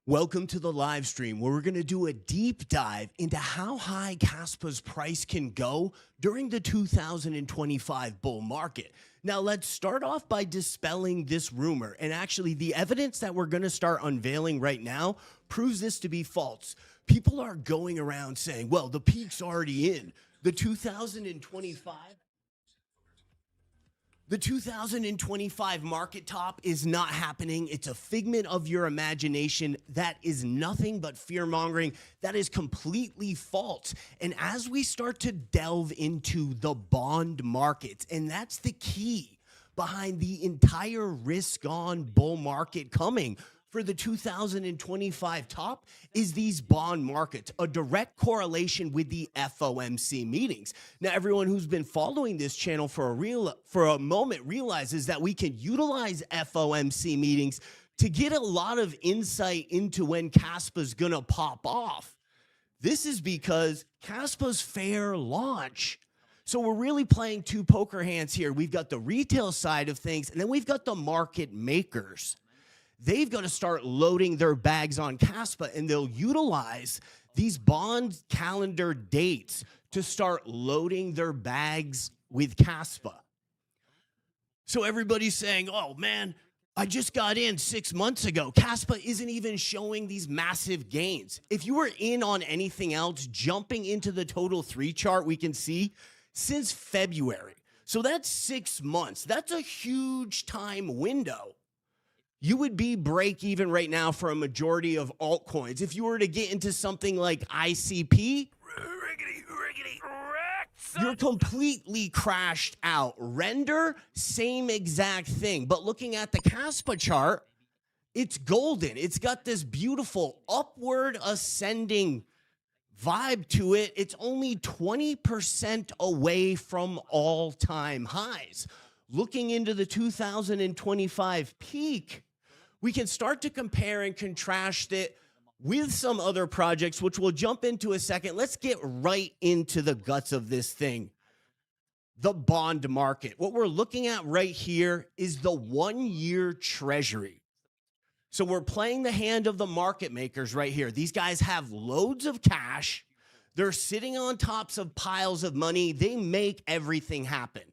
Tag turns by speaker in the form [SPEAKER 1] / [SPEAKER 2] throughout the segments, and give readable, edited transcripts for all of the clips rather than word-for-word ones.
[SPEAKER 1] Welcome to the live stream where we're going to do a deep dive into how high Kaspa's price can go during the 2025 bull market. Now, let's start off by dispelling this rumor. And actually, the evidence that we're going to start unveiling right now proves this to be false. People are going around saying, well, the peak's already in. The 2025 market top is not happening. It's a figment of your imagination. That is nothing but fear-mongering. That is completely false. And as we start to delve into the bond markets, and that's the key behind the entire risk-on bull market coming for the 2025 top, is these bond markets, a direct correlation with the FOMC meetings. Now, everyone who's been following this channel for a moment realizes that we can utilize FOMC meetings to get a lot of insight into when Kaspa's gonna pop off. This is because Kaspa's fair launch. So we're really playing two poker hands here. We've got the retail side of things, and then we've got the market makers. They've got to start loading their bags on Kaspa, and they'll utilize these bond calendar dates to start loading their bags with Kaspa. So everybody's saying, oh man, I just got in 6 months ago. Kaspa isn't even showing these massive gains. If you were in on anything else, jumping into the total 3 chart, we can see since February. So that's 6 months. That's a huge time window. You would be break even right now for a majority of altcoins. If you were to get into something like ICP, you're completely crashed out. Render, same exact thing. But looking at the Kaspa chart, it's golden. It's got this beautiful upward ascending vibe to it. It's only 20% away from all-time highs. Looking into the 2025 peak, we can start to compare and contrast it with some other projects, which we'll jump into a second. Let's get right into the guts of this thing. The bond market. What we're looking at right here is the 1-year treasury. So we're playing the hand of the market makers right here. These guys have loads of cash. They're sitting on tops of piles of money. They make everything happen.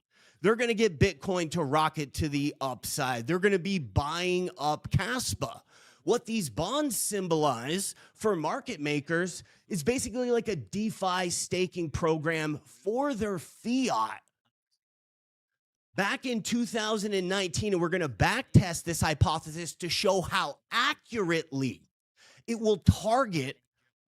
[SPEAKER 1] They're going to get Bitcoin to rocket to the upside. They're going to be buying up Kaspa. What these bonds symbolize for market makers is basically like a DeFi staking program for their fiat. Back in 2019, and we're going to backtest this hypothesis to show how accurately it will target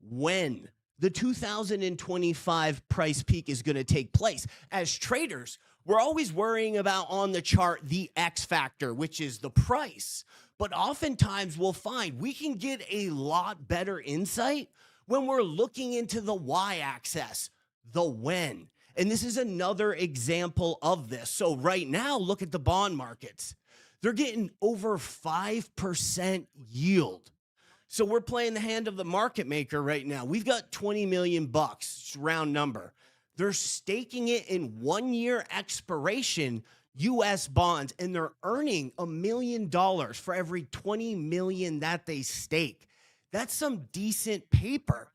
[SPEAKER 1] when the 2025 price peak is going to take place. As traders, we're always worrying about on the chart the X factor, which is the price. But oftentimes we'll find we can get a lot better insight when we're looking into the Y axis, the when. And this is another example of this. So right now, look at the bond markets. They're getting over 5% yield. So we're playing the hand of the market maker right now. We've got 20 million bucks, round number. They're staking it in 1-year expiration US bonds, and they're earning $1 million for every 20 million that they stake. That's some decent paper.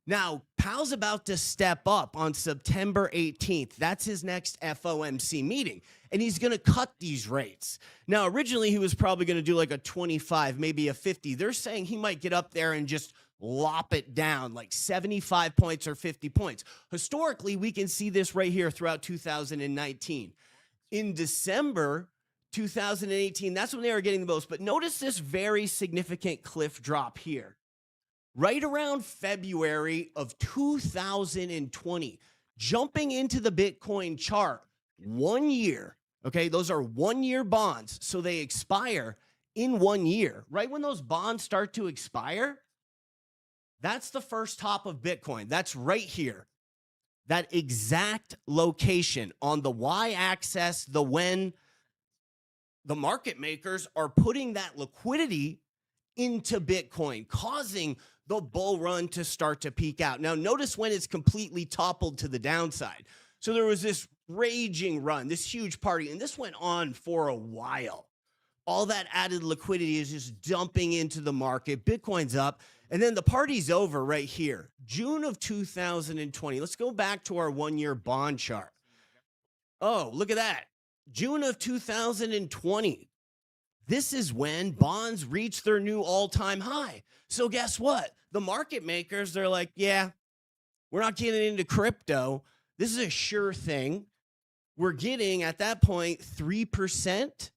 [SPEAKER 1] Now, Powell's about to step up on September 18th. That's his next FOMC meeting, and he's going to cut these rates. Now, originally, he was probably going to do like a 25, maybe a 50. They're saying he might get up there and just lop it down like 75 points or 50 points. Historically, we can see this right here throughout 2019. In December 2018, that's when they were getting the most. But notice this very significant cliff drop here. Right around February of 2020, jumping into the Bitcoin chart, 1 year, okay? Those are 1-year bonds, so they expire in 1 year. Right when those bonds start to expire, that's the first top of Bitcoin. That's right here. That exact location on the Y-axis, the when the market makers are putting that liquidity into Bitcoin, causing the bull run to start to peak out. Now, notice when it's completely toppled to the downside. So there was this raging run, this huge party, and this went on for a while. all that added liquidity is just dumping into the market. Bitcoin's up. And then the party's over right here. June of 2020. Let's go back to our 1-year bond chart. Oh, look at that. June of 2020. This is when bonds reach their new all-time high. So guess what? The market makers, they're like, yeah, we're not getting into crypto. This is a sure thing. We're getting, at that point, 3%.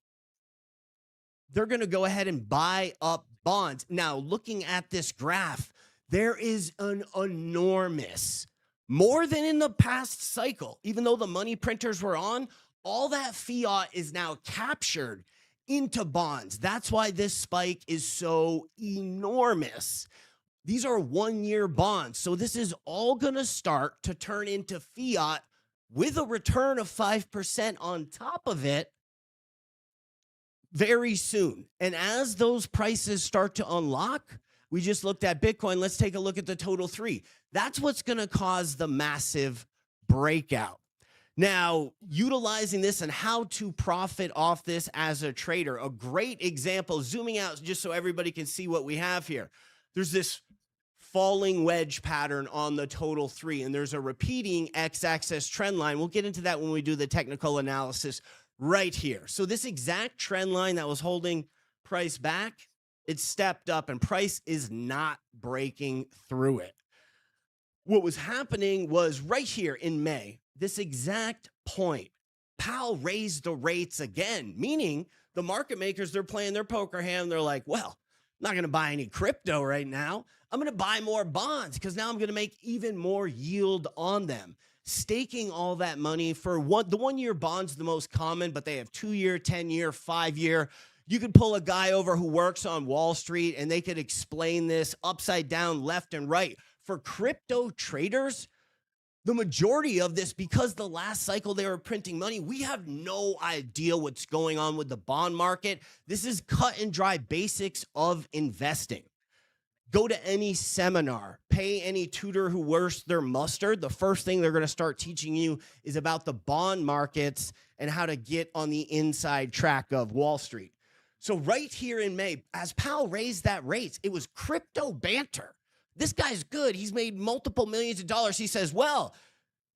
[SPEAKER 1] They're going to go ahead and buy up bonds. Now, looking at this graph, there is an enormous, more than in the past cycle, even though the money printers were on, all that fiat is now captured into bonds. That's why this spike is so enormous. These are 1-year bonds. So this is all going to start to turn into fiat with a return of 5% on top of it very soon. And as those prices start to unlock, we just looked at Bitcoin. Let's take a look at the total 3. That's what's going to cause the massive breakout. Now, utilizing this and how to profit off this as a trader, a great example, zooming out just so everybody can see what we have here. There's this falling wedge pattern on the total 3, and there's a repeating x-axis trend line. We'll get into that when we do the technical analysis right here. So this exact trend line that was holding price back, it stepped up and price is not breaking through it. What was happening was right here in May, this exact point, Powell raised the rates again, meaning the market makers, they're playing their poker hand. They're like, well, I'm not going to buy any crypto right now. I'm going to buy more bonds because now I'm going to make even more yield on them. Staking all that money for the 1-year bonds, the most common, but they have 2-year, 10-year, 5-year. You could pull a guy over who works on Wall Street and they could explain this upside down, left and right. For crypto traders, the majority of this, because the last cycle they were printing money, we have no idea what's going on with the bond market. This is cut and dry basics of investing. Go to any seminar, pay any tutor who wears their mustard. The first thing they're going to start teaching you is about the bond markets and how to get on the inside track of Wall Street. So right here in May, as Powell raised that rates, it was crypto banter. This guy's good. He's made multiple millions of dollars. He says, well,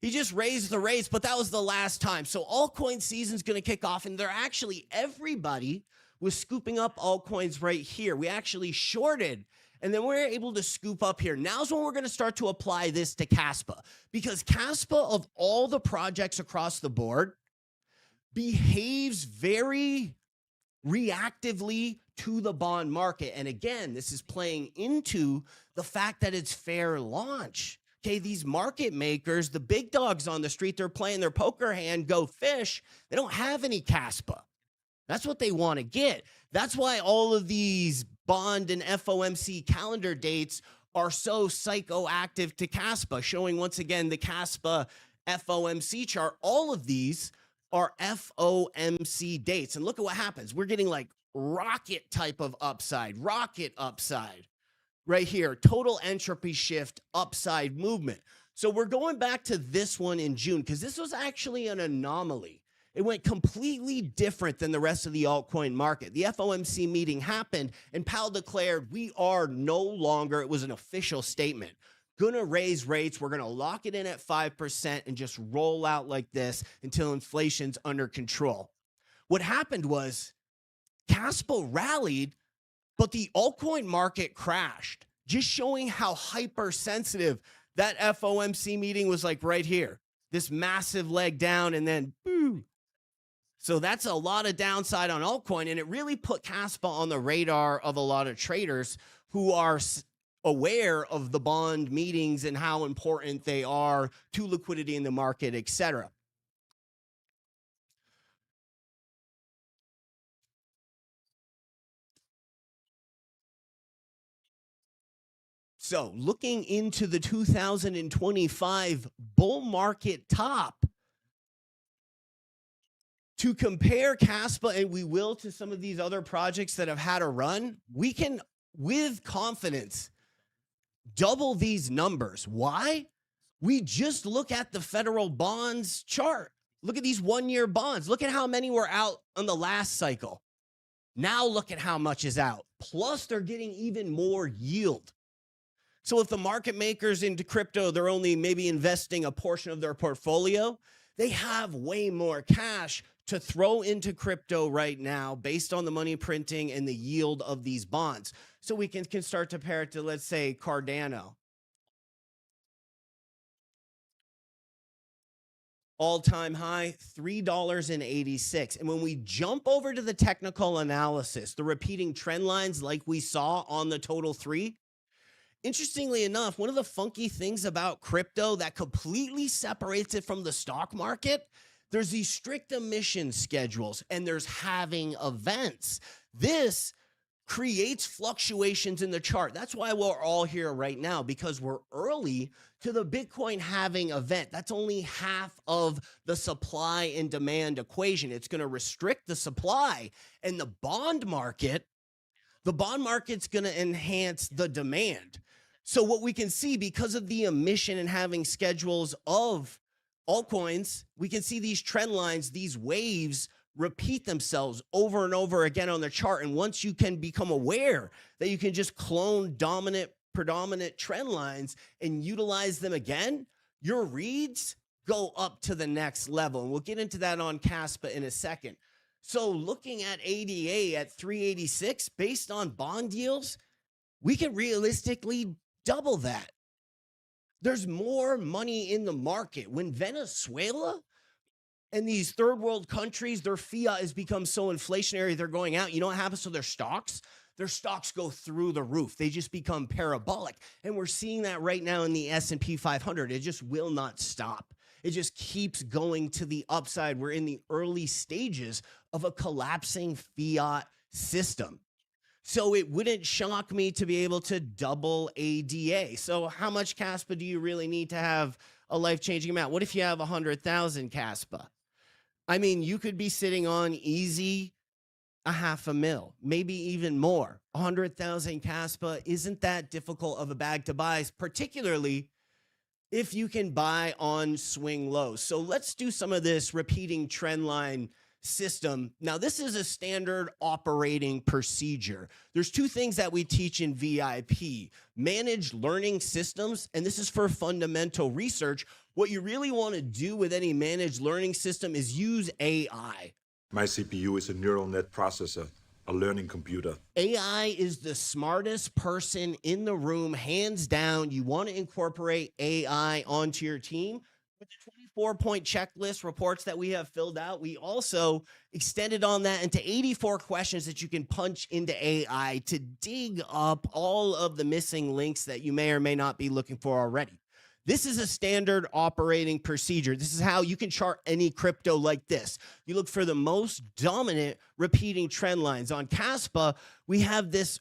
[SPEAKER 1] he just raised the rates, but that was the last time. So altcoin season's going to kick off, and they're actually, everybody was scooping up altcoins right here. We actually shorted, and then we're able to scoop up here. Now's when we're going to start to apply this to Kaspa, because Kaspa, of all the projects across the board, behaves very reactively to the bond market. And again, this is playing into the fact that it's fair launch. Okay, these market makers, the big dogs on the street, they're playing their poker hand, go fish. They don't have any Kaspa. That's what they want to get. That's why all of these bond and FOMC calendar dates are so psychoactive to Kaspa, showing once again the Kaspa FOMC chart. All of these are FOMC dates. And look at what happens. We're getting like rocket type of upside, rocket upside right here, total entropy shift, upside movement. So we're going back to this one in June because this was actually an anomaly. It went completely different than the rest of the altcoin market. The FOMC meeting happened and Powell declared we are no longer, it was an official statement, gonna raise rates. We're gonna lock it in at 5% and just roll out like this until inflation's under control. What happened was Kaspa rallied, but the altcoin market crashed, just showing how hypersensitive that FOMC meeting was, like right here. This massive leg down and then boo. So that's a lot of downside on altcoin, and it really put Kaspa on the radar of a lot of traders who are aware of the bond meetings and how important they are to liquidity in the market, etc. So looking into the 2025 bull market top, to compare Kaspa, and we will, to some of these other projects that have had a run, we can, with confidence, double these numbers. Why? We just look at the federal bonds chart. Look at these 1-year bonds. Look at how many were out on the last cycle. Now look at how much is out. Plus, they're getting even more yield. So if the market makers into crypto, they're only maybe investing a portion of their portfolio, they have way more cash to throw into crypto right now based on the money printing and the yield of these bonds. So we can start to pair it to, let's say, Cardano. All-time high, $3.86. And when we jump over to the technical analysis, the repeating trend lines like we saw on the total 3, interestingly enough, one of the funky things about crypto that completely separates it from the stock market, there's these strict emission schedules and there's halving events. This creates fluctuations in the chart. That's why we're all here right now, because we're early to the Bitcoin halving event. That's only half of the supply and demand equation. It's going to restrict the supply, and the bond market's going to enhance the demand. So what we can see, because of the emission and halving schedules of altcoins, we can see these trend lines, these waves repeat themselves over and over again on the chart. And once you can become aware that you can just clone predominant trend lines and utilize them again, your reads go up to the next level. And we'll get into that on Kaspa in a second. So looking at ADA at 386, based on bond deals, we can realistically double that. There's more money in the market. When Venezuela and these third world countries, their fiat has become so inflationary, they're going out. You know what happens to their stocks? Their stocks go through the roof. They just become parabolic. And we're seeing that right now in the S&P 500. It just will not stop. It just keeps going to the upside. We're in the early stages of a collapsing fiat system. So it wouldn't shock me to be able to double ADA. So how much Kaspa do you really need to have a life-changing amount? What if you have 100,000 Kaspa? I mean, you could be sitting on easy $500,000, maybe even more. 100,000 Kaspa isn't that difficult of a bag to buy, particularly if you can buy on swing lows. So let's do some of this repeating trend line system. Now, this is a standard operating procedure. There's 2 things that we teach in VIP: managed learning systems, and this is for fundamental research. What you really want to do with any managed learning system is use AI.
[SPEAKER 2] My CPU is a neural net processor, a learning computer.
[SPEAKER 1] AI is the smartest person in the room, hands down. You want to incorporate AI onto your team. With the 24-point checklist reports that we have filled out, we also extended on that into 84 questions that you can punch into AI to dig up all of the missing links that you may or may not be looking for already. This is a standard operating procedure. This is how you can chart any crypto like this. You look for the most dominant repeating trend lines. On Kaspa, we have this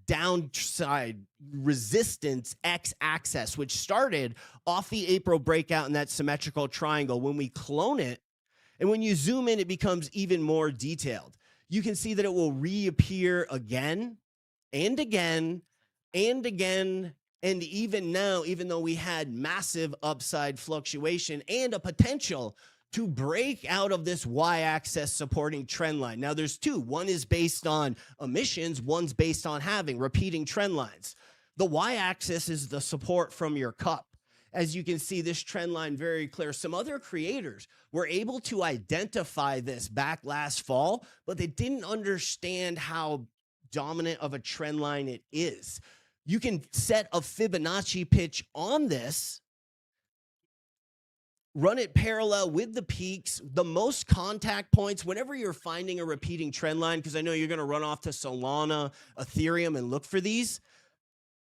[SPEAKER 1] downside resistance x-axis, which started off the April breakout in that symmetrical triangle. When we clone it, and when you zoom in, it becomes even more detailed. You can see that it will reappear again and again and again. And even now, even though we had massive upside fluctuation and a potential to break out of this y-axis supporting trend line. Now, there's 2. One is based on emissions. One's based on having repeating trend lines. The y-axis is the support from your cup. As you can see, this trend line very clear. Some other creators were able to identify this back last fall, but they didn't understand how dominant of a trend line it is. You can set a Fibonacci pitch on this, run it parallel with the peaks, the most contact points, whenever you're finding a repeating trend line, because I know you're going to run off to Solana, Ethereum, and look for these.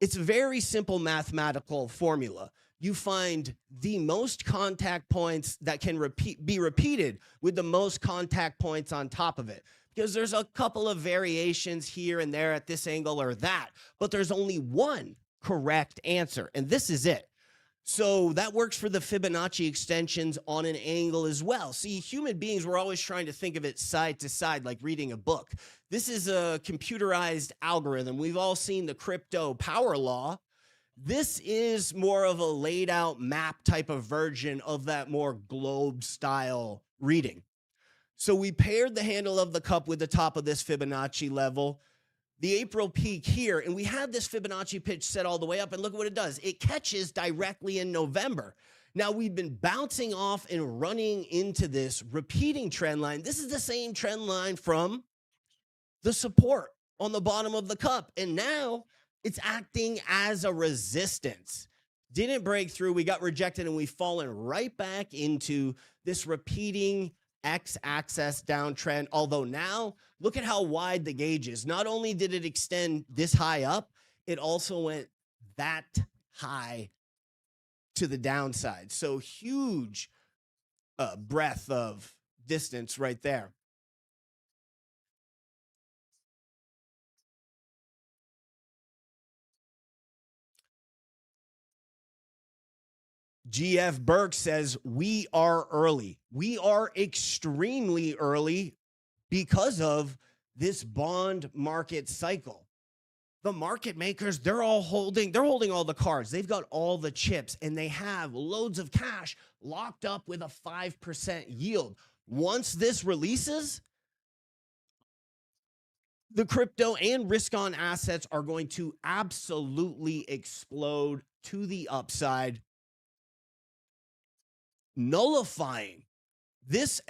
[SPEAKER 1] It's a very simple mathematical formula. You find the most contact points that can be repeated with the most contact points on top of it. Because there's a couple of variations here and there at this angle or that, but there's only one correct answer, and this is it. So that works for the Fibonacci extensions on an angle as well. See, human beings, we're always trying to think of it side to side, like reading a book. This is a computerized algorithm. We've all seen the crypto power law. This is more of a laid out map type of version of that more globe style reading. So we paired the handle of the cup with the top of this Fibonacci level, the April peak here, and we had this Fibonacci pitch set all the way up, and look at what it does. It catches directly in November. Now, we've been bouncing off and running into this repeating trend line. This is the same trend line from the support on the bottom of the cup, and now it's acting as a resistance. Didn't break through. We got rejected, and we've fallen right back into this repeating x-axis downtrend, although now look at how wide the gauge is. Not only did it extend this high up, it also went that high to the downside. So huge breadth of distance right there. GF Burke says, we are early. We are extremely early because of this bond market cycle. The market makers, they're holding all the cards. They've got all the chips, and they have loads of cash locked up with a 5% yield. Once this releases, the crypto and risk-on assets are going to absolutely explode to the upside, nullifying this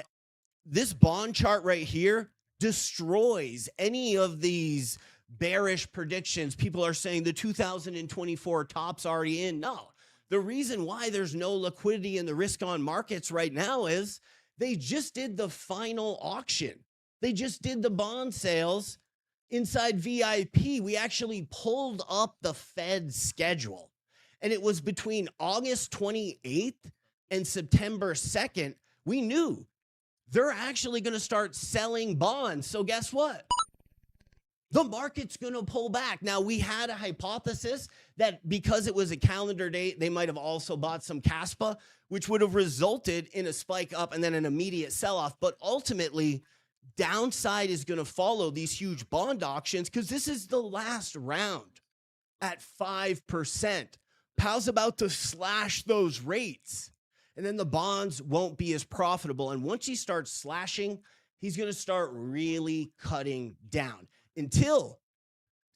[SPEAKER 1] bond chart right here. Destroys any of these bearish predictions. People are saying the 2024 top's already in. No, the reason why there's no liquidity in the risk on markets right now is they just did the final auction. They just did the bond sales inside VIP. We actually pulled up the Fed schedule, and it was between August 28th and September 2nd. We knew they're actually going to start selling bonds. So guess what? The market's going to pull back. Now, we had a hypothesis that because it was a calendar date, they might have also bought some Kaspa, which would have resulted in a spike up and then an immediate sell-off. But ultimately, downside is going to follow these huge bond auctions because this is the last round at 5%. Powell's about to slash those rates, and then the bonds won't be as profitable. And once he starts slashing, he's going to start really cutting down until,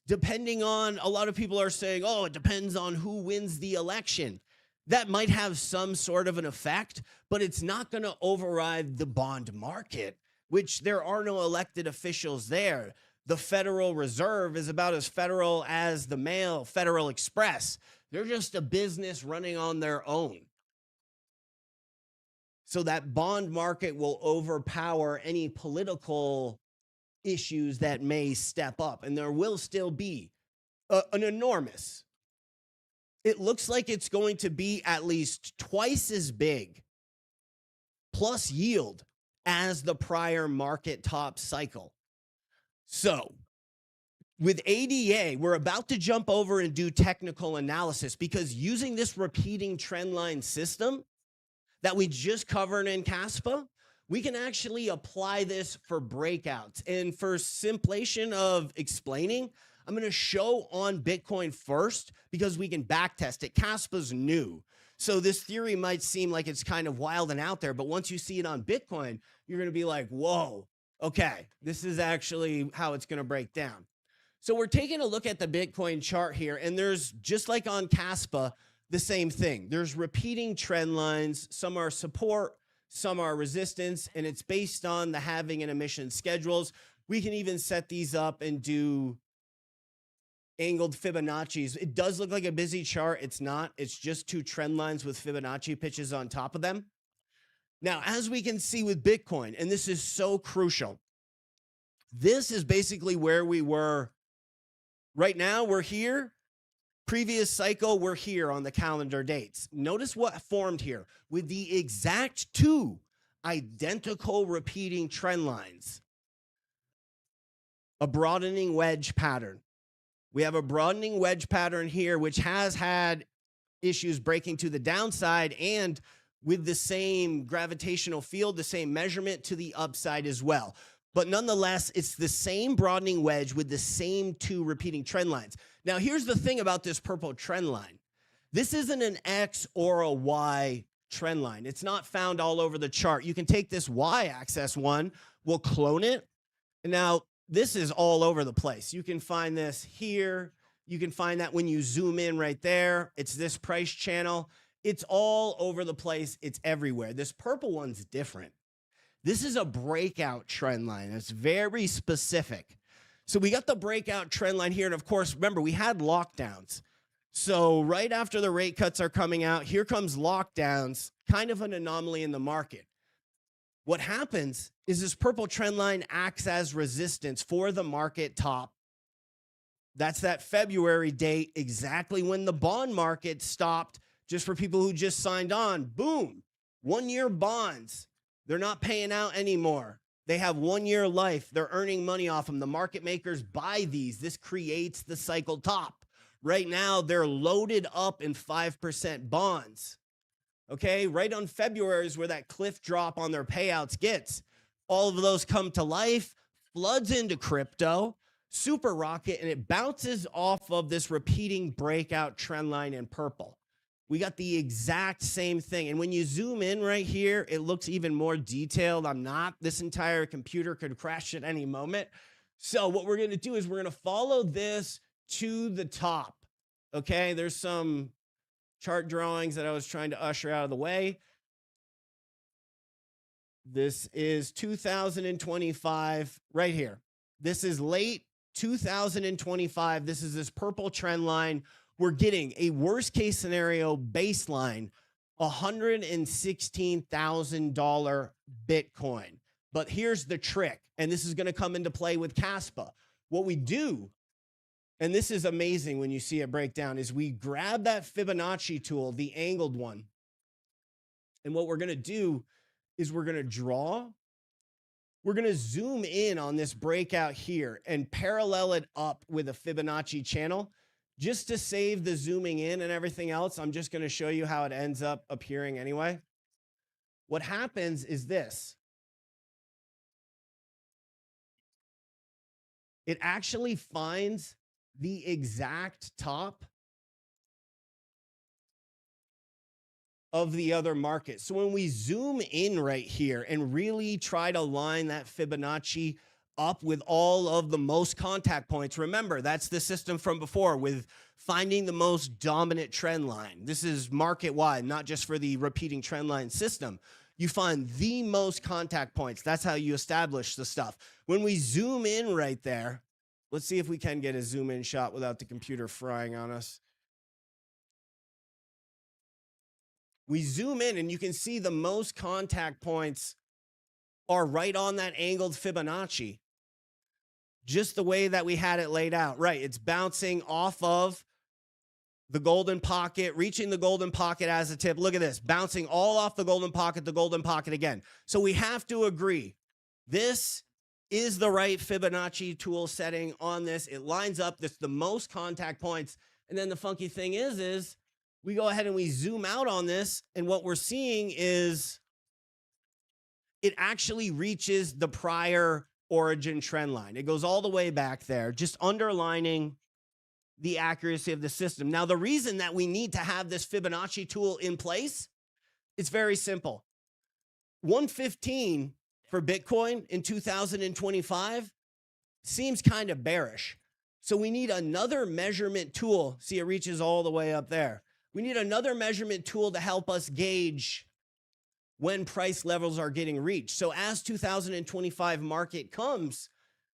[SPEAKER 1] depending on, a lot of people are saying, oh, it depends on who wins the election. That might have some sort of an effect, but it's not going to override the bond market, which there are no elected officials there. The Federal Reserve is about as federal as the mail, Federal Express. They're just a business running on their own. So that bond market will overpower any political issues that may step up. And there will still be an enormous, it looks like it's going to be at least twice as big plus yield as the prior market top cycle. So with ADA, we're about to jump over and do technical analysis, because using this repeating trend line system that we just covered in Kaspa, we can actually apply this for breakouts. And for simulation of explaining, I'm going to show on Bitcoin first because we can backtest it. Kaspa's new, so this theory might seem like it's kind of wild and out there, but once you see it on Bitcoin, you're going to be like, whoa, okay, this is actually how it's going to break down. So we're taking a look at the Bitcoin chart here, and there's, just like on Kaspa, the same thing. There's repeating trend lines. Some are support, some are resistance, and it's based on the halving and emission schedules. We can even set these up and do angled Fibonacci's. It does look like a busy chart. It's not. It's just two trend lines with Fibonacci pitches on top of them. Now, as we can see with Bitcoin, and this is so crucial, this is basically where we were. Right now, we're here. Previous cycle, we're here on the calendar dates. Notice what formed here with the exact two identical repeating trend lines. A broadening wedge pattern. We have a broadening wedge pattern here, which has had issues breaking to the downside and with the same gravitational field, the same measurement to the upside as well. But nonetheless, it's the same broadening wedge with the same two repeating trend lines. Now, here's the thing about this purple trend line. This isn't an X or a Y trend line. It's not found all over the chart. You can take this y-axis one, we'll clone it. And now this is all over the place. You can find this here. You can find that when you zoom in right there. It's this price channel. It's all over the place. It's everywhere. This purple one's different. This is a breakout trend line. It's very specific. So we got the breakout trend line here. And of course, remember, we had lockdowns. So right after the rate cuts are coming out, here comes lockdowns, kind of an anomaly in the market. What happens is this purple trend line acts as resistance for the market top. That's that February date, exactly when the bond market stopped. Just for people who just signed on, boom, 1-year bonds. They're not paying out anymore. They have 1-year life. They're earning money off them. The market makers buy these. This creates the cycle top. Right now, they're loaded up in 5% bonds. Okay, right on February is where that cliff drop on their payouts gets. All of those come to life, floods into crypto, super rocket, and it bounces off of this repeating breakout trend line in purple. We got the exact same thing. And when you zoom in right here, it looks even more detailed. This entire computer could crash at any moment. So what we're going to do is we're going to follow this to the top. Okay, there's some chart drawings that I was trying to usher out of the way. This is 2025 right here. This is late 2025. This is this purple trend line. We're getting a worst case scenario baseline, $116,000 Bitcoin. But here's the trick, and this is going to come into play with Kaspa. What we do, and this is amazing when you see it break down, is we grab that Fibonacci tool, the angled one. And what we're going to do is we're going to draw. We're going to zoom in on this breakout here and parallel it up with a Fibonacci channel. Just to save the zooming in and everything else, I'm just going to show you how it ends up appearing anyway. What happens is this. It actually finds the exact top of the other market. So when we zoom in right here and really try to line that Fibonacci up with all of the most contact points. Remember, that's the system from before with finding the most dominant trend line. This is market-wide, not just for the repeating trend line system. You find the most contact points. That's how you establish the stuff. When we zoom in right there, let's see if we can get a zoom in shot without the computer frying on us. We zoom in and you can see the most contact points are right on that angled Fibonacci. Just the way that we had it laid out. Right, it's bouncing off of the golden pocket, reaching the golden pocket as a tip. Look at this, bouncing all off the golden pocket again. So we have to agree, this is the right Fibonacci tool setting on this. It lines up, this the most contact points. And then the funky thing is we go ahead and we zoom out on this, and what we're seeing is it actually reaches the prior origin trend line. It goes all the way back there, just underlining the accuracy of the system. Now, the reason that we need to have this Fibonacci tool in place, it's very simple. 115 for Bitcoin in 2025 seems kind of bearish. So we need another measurement tool. See, it reaches all the way up there. We need another measurement tool to help us gauge when price levels are getting reached. So as 2025 market comes,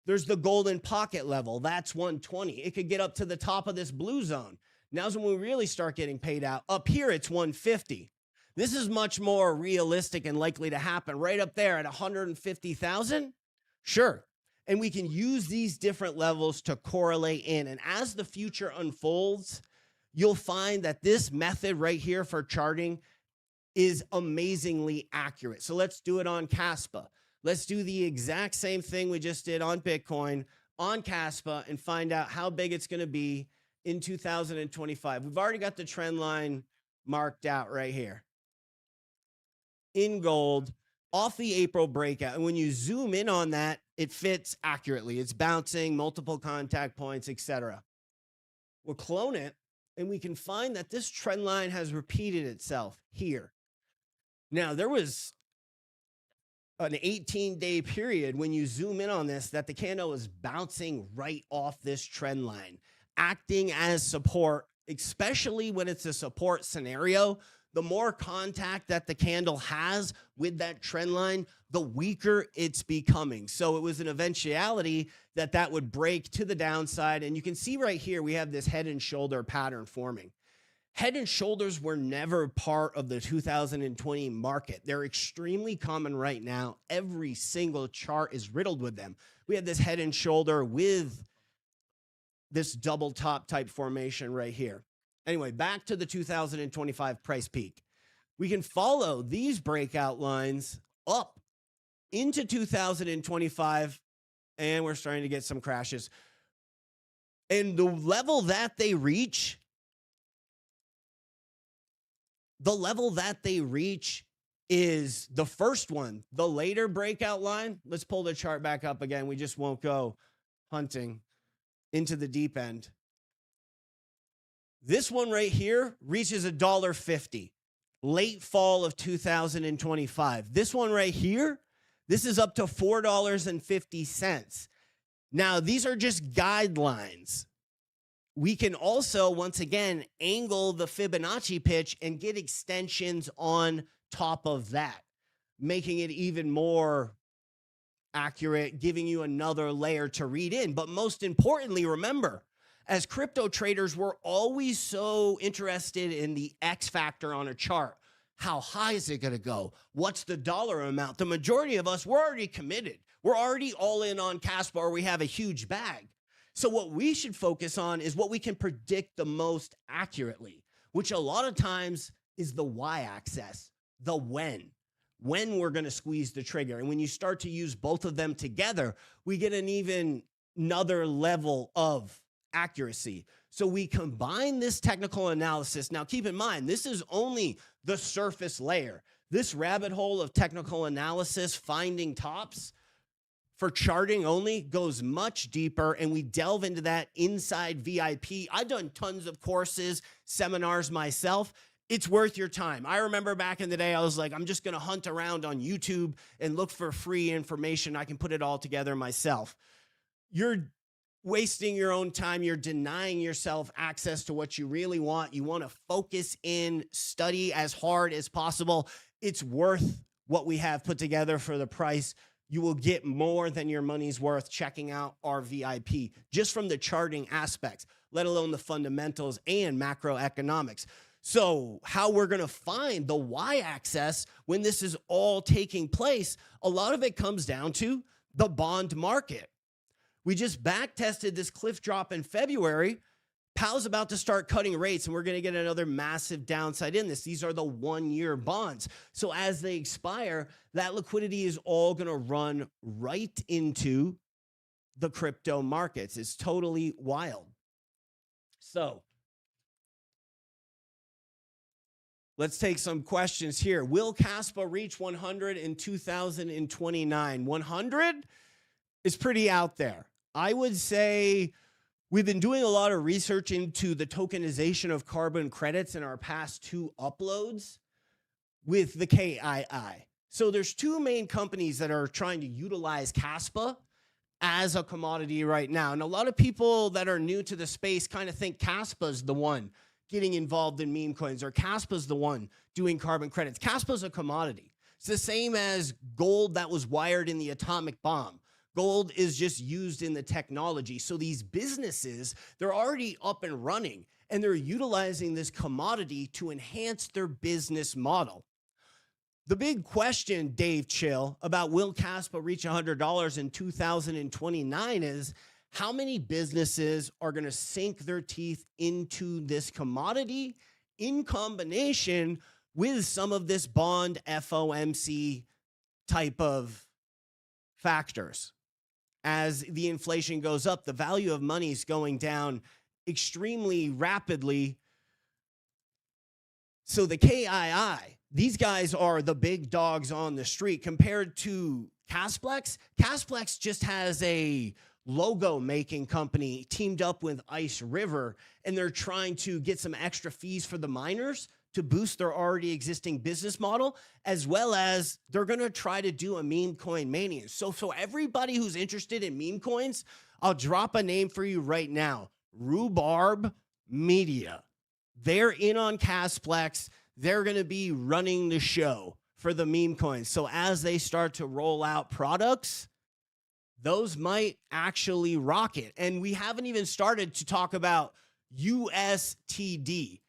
[SPEAKER 1] there's the golden pocket level. That's 120. It could get up to the top of this blue zone. Now's when we really start getting paid out. Up here, it's 150. This is much more realistic and likely to happen. Right up there at 150,000, sure. And we can use these different levels to correlate in. And as the future unfolds, you'll find that this method right here for charting is amazingly accurate. So let's do it on Kaspa. Let's do the exact same thing we just did on Bitcoin, on Kaspa, and find out how big it's going to be in 2025. We've already got the trend line marked out right here in gold off the April breakout. And when you zoom in on that, it fits accurately. It's bouncing, multiple contact points, etc. We'll clone it, and we can find that this trend line has repeated itself here. Now, there was an 18-day period when you zoom in on this that the candle is bouncing right off this trend line, acting as support, especially when it's a support scenario. The more contact that the candle has with that trend line, the weaker it's becoming. So it was an eventuality that that would break to the downside. And you can see right here, we have this head and shoulder pattern forming. Head and shoulders were never part of the 2020 market. They're extremely common right now. Every single chart is riddled with them. We have this head and shoulder with this double top type formation right here. Anyway, back to the 2025 price peak. We can follow these breakout lines up into 2025, and we're starting to get some crashes. And the level that they reach, is the first one, the later breakout line. Let's pull the chart back up again. We just won't go hunting into the deep end. This one right here reaches $1.50, late fall of 2025. This one right here, this is up to $4.50. Now, these are just guidelines. We can also, once again, angle the Fibonacci pitch and get extensions on top of that, making it even more accurate, giving you another layer to read in. But most importantly, remember, as crypto traders, we're always so interested in the X factor on a chart. How high is it going to go? What's the dollar amount? The majority of us, we're already committed. We're already all in on Kaspa, or we have a huge bag. So what we should focus on is what we can predict the most accurately, which a lot of times is the y-axis, the when we're going to squeeze the trigger. And when you start to use both of them together, we get another level of accuracy. So we combine this technical analysis. Now, keep in mind, this is only the surface layer. This rabbit hole of technical analysis, finding tops, for charting only goes much deeper, and we delve into that inside VIP. I've done tons of courses, seminars myself. It's worth your time. I remember back in the day, I was like, I'm just going to hunt around on YouTube and look for free information. I can put it all together myself. You're wasting your own time. You're denying yourself access to what you really want. You want to focus in, study as hard as possible. It's worth what we have put together for the price. You will get more than your money's worth checking out our VIP, just from the charting aspects, let alone the fundamentals and macroeconomics. So how we're going to find the y-axis when this is all taking place, a lot of it comes down to the bond market. We just back tested this cliff drop in February. Powell's about to start cutting rates, and we're going to get another massive downside in this. These are the one-year bonds. So as they expire, that liquidity is all going to run right into the crypto markets. It's totally wild. So let's take some questions here. Will Kaspa reach 100 in 2029? 100 is pretty out there. I would say we've been doing a lot of research into the tokenization of carbon credits in our past two uploads with the KII. So there's two main companies that are trying to utilize Kaspa as a commodity right now. And a lot of people that are new to the space kind of think Kaspa's the one getting involved in meme coins, or Kaspa's the one doing carbon credits. Kaspa's a commodity. It's the same as gold that was wired in the atomic bomb. Gold is just used in the technology. So these businesses, they're already up and running, and they're utilizing this commodity to enhance their business model. The big question, Dave Chill, about will Kaspa reach $100 in 2029 is how many businesses are going to sink their teeth into this commodity in combination with some of this bond FOMC type of factors. As the inflation goes up, the value of money is going down extremely rapidly. So the KII, these guys are the big dogs on the street compared to Kasplex. Kasplex just has a logo making company teamed up with Ice River, and they're trying to get some extra fees for the miners to boost their already existing business model, as well as they're going to try to do a meme coin mania. So everybody who's interested in meme coins, I'll drop a name for you right now. Rhubarb Media. They're in on Casplex. They're going to be running the show for the meme coins. So as they start to roll out products, those might actually rocket. And we haven't even started to talk about USTD,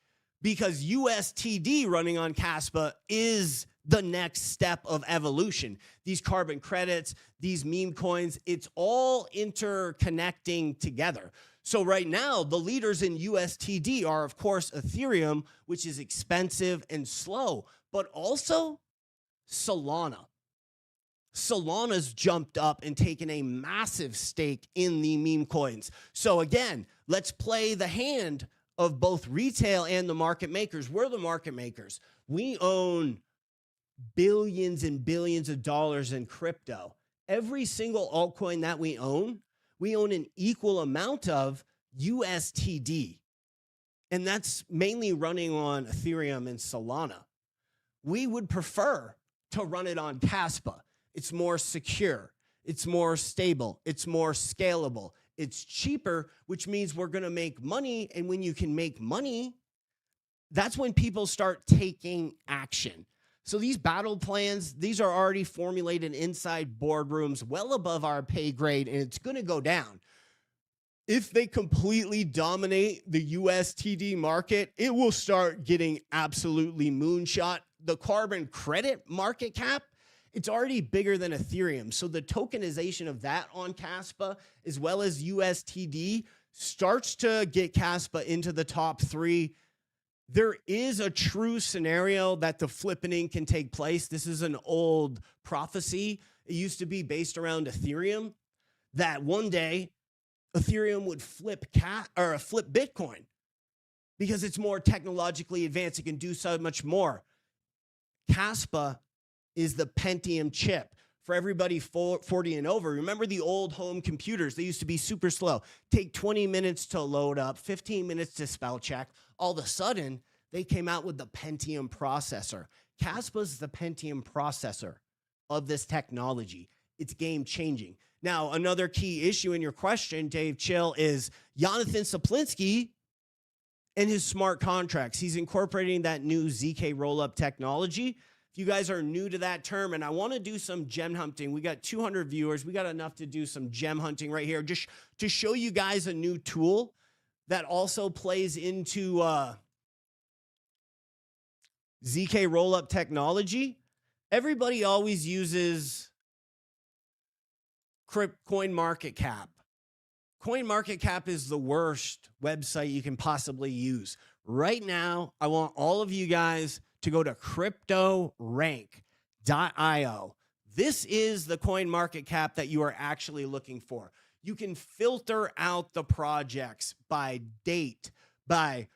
[SPEAKER 1] because USTD running on Kaspa is the next step of evolution. These carbon credits, these meme coins, it's all interconnecting together. So right now, the leaders in USTD are, of course, Ethereum, which is expensive and slow, but also Solana. Solana's jumped up and taken a massive stake in the meme coins. So again, let's play the hand of both retail and the market makers. We're the market makers. We own billions and billions of dollars in crypto. Every single altcoin that we own an equal amount of USTD. And that's mainly running on Ethereum and Solana. We would prefer to run it on Kaspa. It's more secure. It's more stable. It's more scalable. It's cheaper, which means we're going to make money. And when you can make money, that's when people start taking action. So these battle plans, these are already formulated inside boardrooms well above our pay grade, and it's going to go down. If they completely dominate the USTD market, it will start getting absolutely moonshot. The carbon credit market cap, it's already bigger than Ethereum. So the tokenization of that on Kaspa, as well as USTD, starts to get Kaspa into the top 3. There is a true scenario that the flippening can take place. This is an old prophecy. It used to be based around Ethereum, that one day Ethereum would flip Bitcoin because it's more technologically advanced. It can do so much more. Kaspa is the Pentium chip for everybody 40 and over. Remember the old home computers? They used to be super slow. Take 20 minutes to load up, 15 minutes to spell check. All of a sudden, they came out with the Pentium processor. Kaspa's the Pentium processor of this technology. It's game changing. Now, another key issue in your question, Dave Chill, is Jonathan Saplinski and his smart contracts. He's incorporating that new ZK rollup technology. If you guys are new to that term, and I want to do some gem hunting, we got 200 viewers. We got enough to do some gem hunting right here, just to show you guys a new tool that also plays into ZK rollup technology. Everybody always uses CoinMarketCap. CoinMarketCap is the worst website you can possibly use. Right now, I want all of you guys to go to cryptorank.io. This is the CoinMarketCap that you are actually looking for. You can filter out the projects by date, by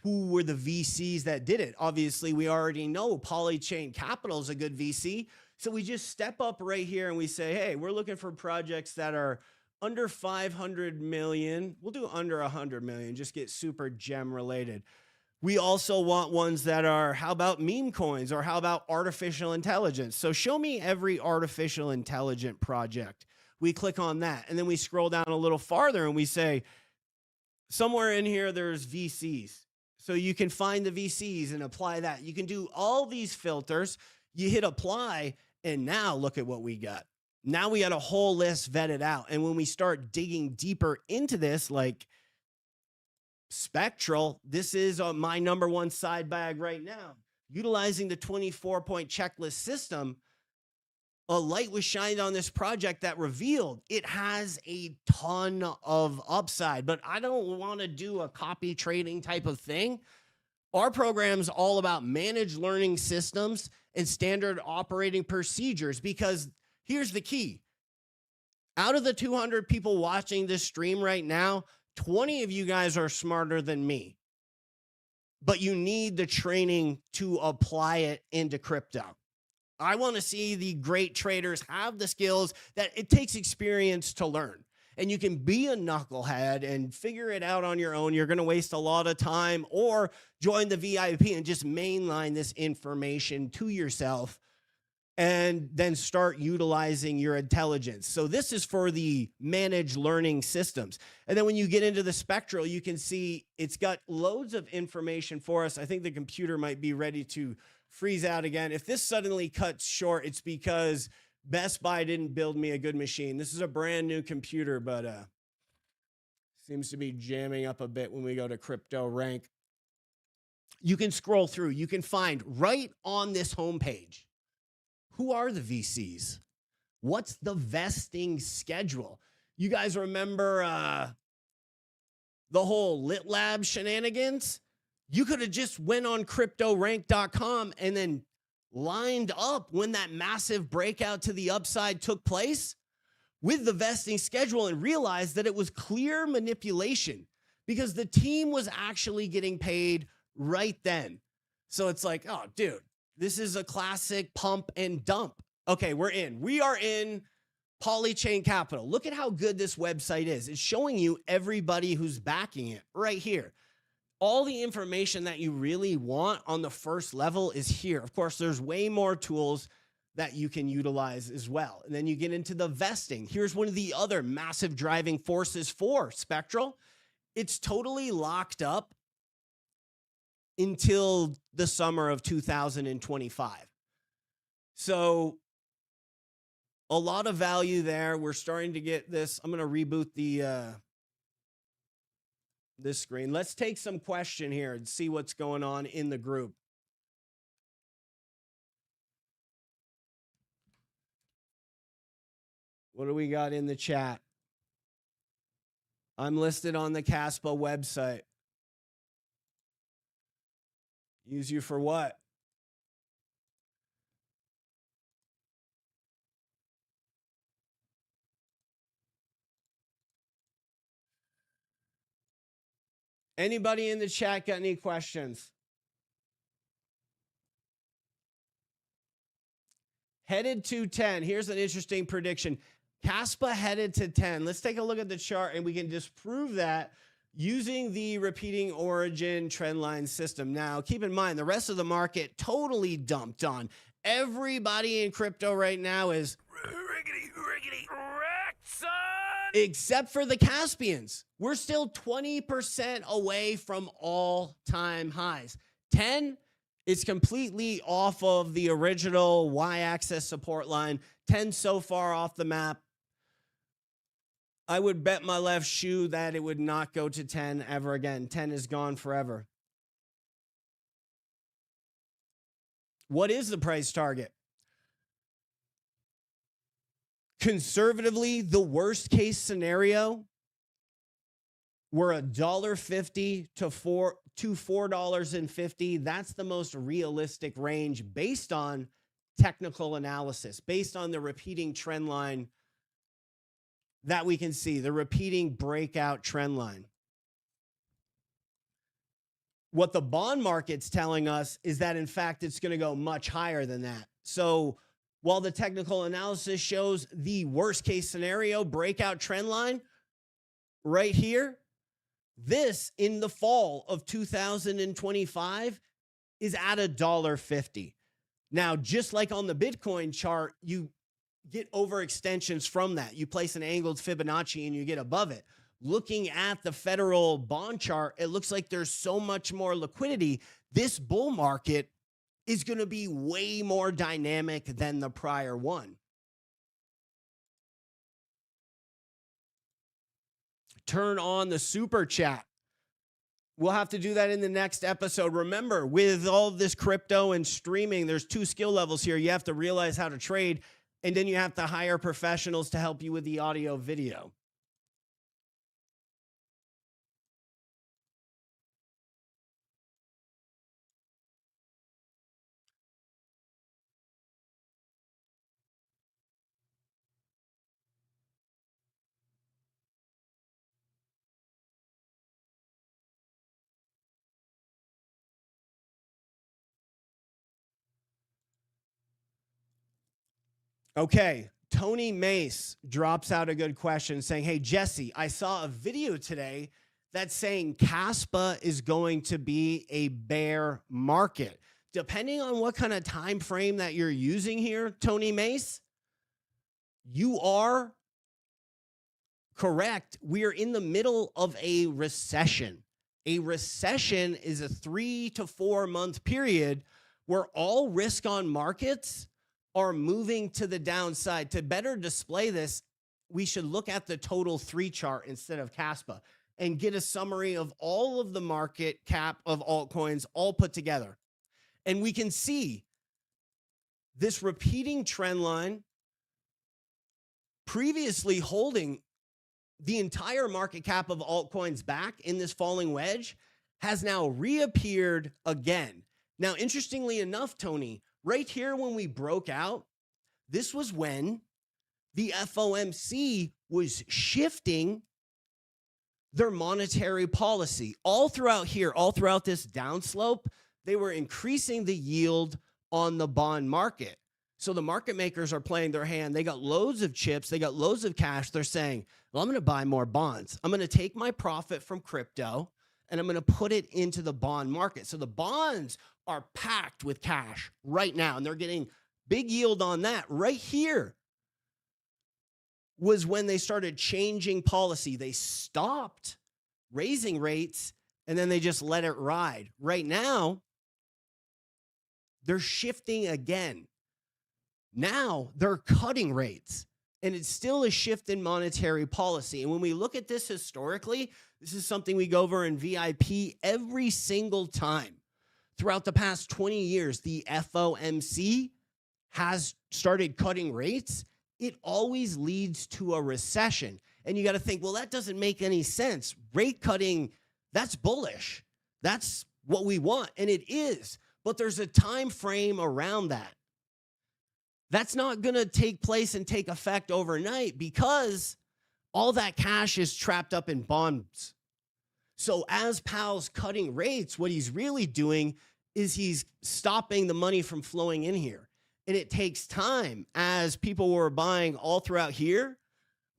[SPEAKER 1] who were the VCs that did it. Obviously, we already know Polychain Capital is a good VC. So we just step up right here and we say, hey, we're looking for projects that are under 500 million. We'll do under 100 million, just get super gem related. We also want ones that are, how about meme coins, or how about artificial intelligence? So show me every artificial intelligent project. We click on that, and then we scroll down a little farther and we say, somewhere in here, there's VCs. So you can find the VCs and apply that. You can do all these filters. You hit apply, and now look at what we got. Now we got a whole list vetted out. And when we start digging deeper into this, like Spectral, this is my number one side bag right now. Utilizing the 24-point checklist system, a light was shined on this project that revealed it has a ton of upside, but I don't want to do a copy trading type of thing. Our program's all about managed learning systems and standard operating procedures, because here's the key. Out of the 200 people watching this stream right now, 20 of you guys are smarter than me, but you need the training to apply it into crypto. I want to see the great traders have the skills that it takes experience to learn. and you can be a knucklehead and figure it out on your own. You're going to waste a lot of time, or join the VIP and just mainline this information to yourself and then start utilizing your intelligence. So this is for the managed learning systems. And then when you get into the spectral, you can see it's got loads of information for us. I think the computer might be ready to freeze out again. If this suddenly cuts short, it's because Best Buy didn't build me a good machine. This is a brand new computer, but seems to be jamming up a bit when we go to crypto rank. You can scroll through. You can find right on this homepage, who are the VCs? What's the vesting schedule? You guys remember the whole Lit Lab shenanigans? You could have just went on cryptorank.com and then lined up when that massive breakout to the upside took place with the vesting schedule and realized that it was clear manipulation because the team was actually getting paid right then. So it's like, oh, dude, this is a classic pump and dump. Okay, we're in. We are in Polychain Capital. Look at how good this website is. It's showing you everybody who's backing it right here. All the information that you really want on the first level is here. Of course, there's way more tools that you can utilize as well. And then you get into the vesting. Here's one of the other massive driving forces for Spectral. It's totally locked up until the summer of 2025. So a lot of value there. We're starting to get this. I'm going to reboot the this screen. Let's take some question here and see what's going on in the group. What do we got in the chat? I'm listed on the Kaspa website. Use you for what? Anybody in the chat got any questions? Headed to 10. Here's an interesting prediction. Kaspa headed to 10. Let's take a look at the chart and we can disprove that using the repeating origin trendline system. Now, keep in mind, the rest of the market totally dumped on. Everybody in crypto right now is wrecked, son! Except for the Caspians. We're still 20% away from all-time highs. 10 is completely off of the original y-axis support line. 10 so far off the map. I would bet my left shoe that it would not go to 10 ever again. 10 is gone forever. What is the price target? Conservatively, the worst case scenario, we're $1.50 to $4.50. That's the most realistic range based on technical analysis, based on the repeating trend line that we can see, the repeating breakout trend line. What the bond market's telling us is that, in fact, it's going to go much higher than that. So while the technical analysis shows the worst case scenario breakout trend line right here, this in the fall of 2025 is at $1.50. Now, just like on the Bitcoin chart, you get overextensions from that. You place an angled Fibonacci and you get above it. Looking at the federal bond chart, it looks like there's so much more liquidity. This bull market is going to be way more dynamic than the prior one. Turn on the super chat. We'll have to do that in the next episode. Remember, with all of this crypto and streaming, there's 2 skill levels here. You have to realize how to trade, and then you have to hire professionals to help you with the audio video. Okay, Tony Mace drops out a good question saying, hey, Jesse, I saw a video today that's saying Kaspa is going to be a bear market. Depending on what kind of time frame that you're using here, Tony Mace, you are correct. We are in the middle of a recession. A recession is a 3 to 4 month period where all risk on markets are moving to the downside. To better display this, we should look at the total 3 chart instead of Kaspa and get a summary of all of the market cap of altcoins all put together. And we can see this repeating trend line previously holding the entire market cap of altcoins back in this falling wedge has now reappeared again. Now, interestingly enough, Tony, right here when we broke out, this was when the FOMC was shifting their monetary policy. All throughout here, all throughout this downslope, they were increasing the yield on the bond market. So the market makers are playing their hand. They got loads of chips. They got loads of cash. They're saying, well, I'm going to buy more bonds. I'm going to take my profit from crypto and I'm going to put it into the bond market. So the bonds are packed with cash right now, and they're getting big yield on that. Right here was when they started changing policy. They stopped raising rates, and then they just let it ride. Right now, they're shifting again. Now they're cutting rates, and it's still a shift in monetary policy. And when we look at this historically, this is something we go over in VIP every single time. Throughout the past 20 years, the FOMC has started cutting rates. It always leads to a recession. And you got to think, well, that doesn't make any sense. Rate cutting, that's bullish. That's what we want, and it is. But there's a time frame around that. That's not going to take place and take effect overnight because all that cash is trapped up in bonds. So as Powell's cutting rates, what he's really doing is he's stopping the money from flowing in here. And it takes time as people were buying all throughout here.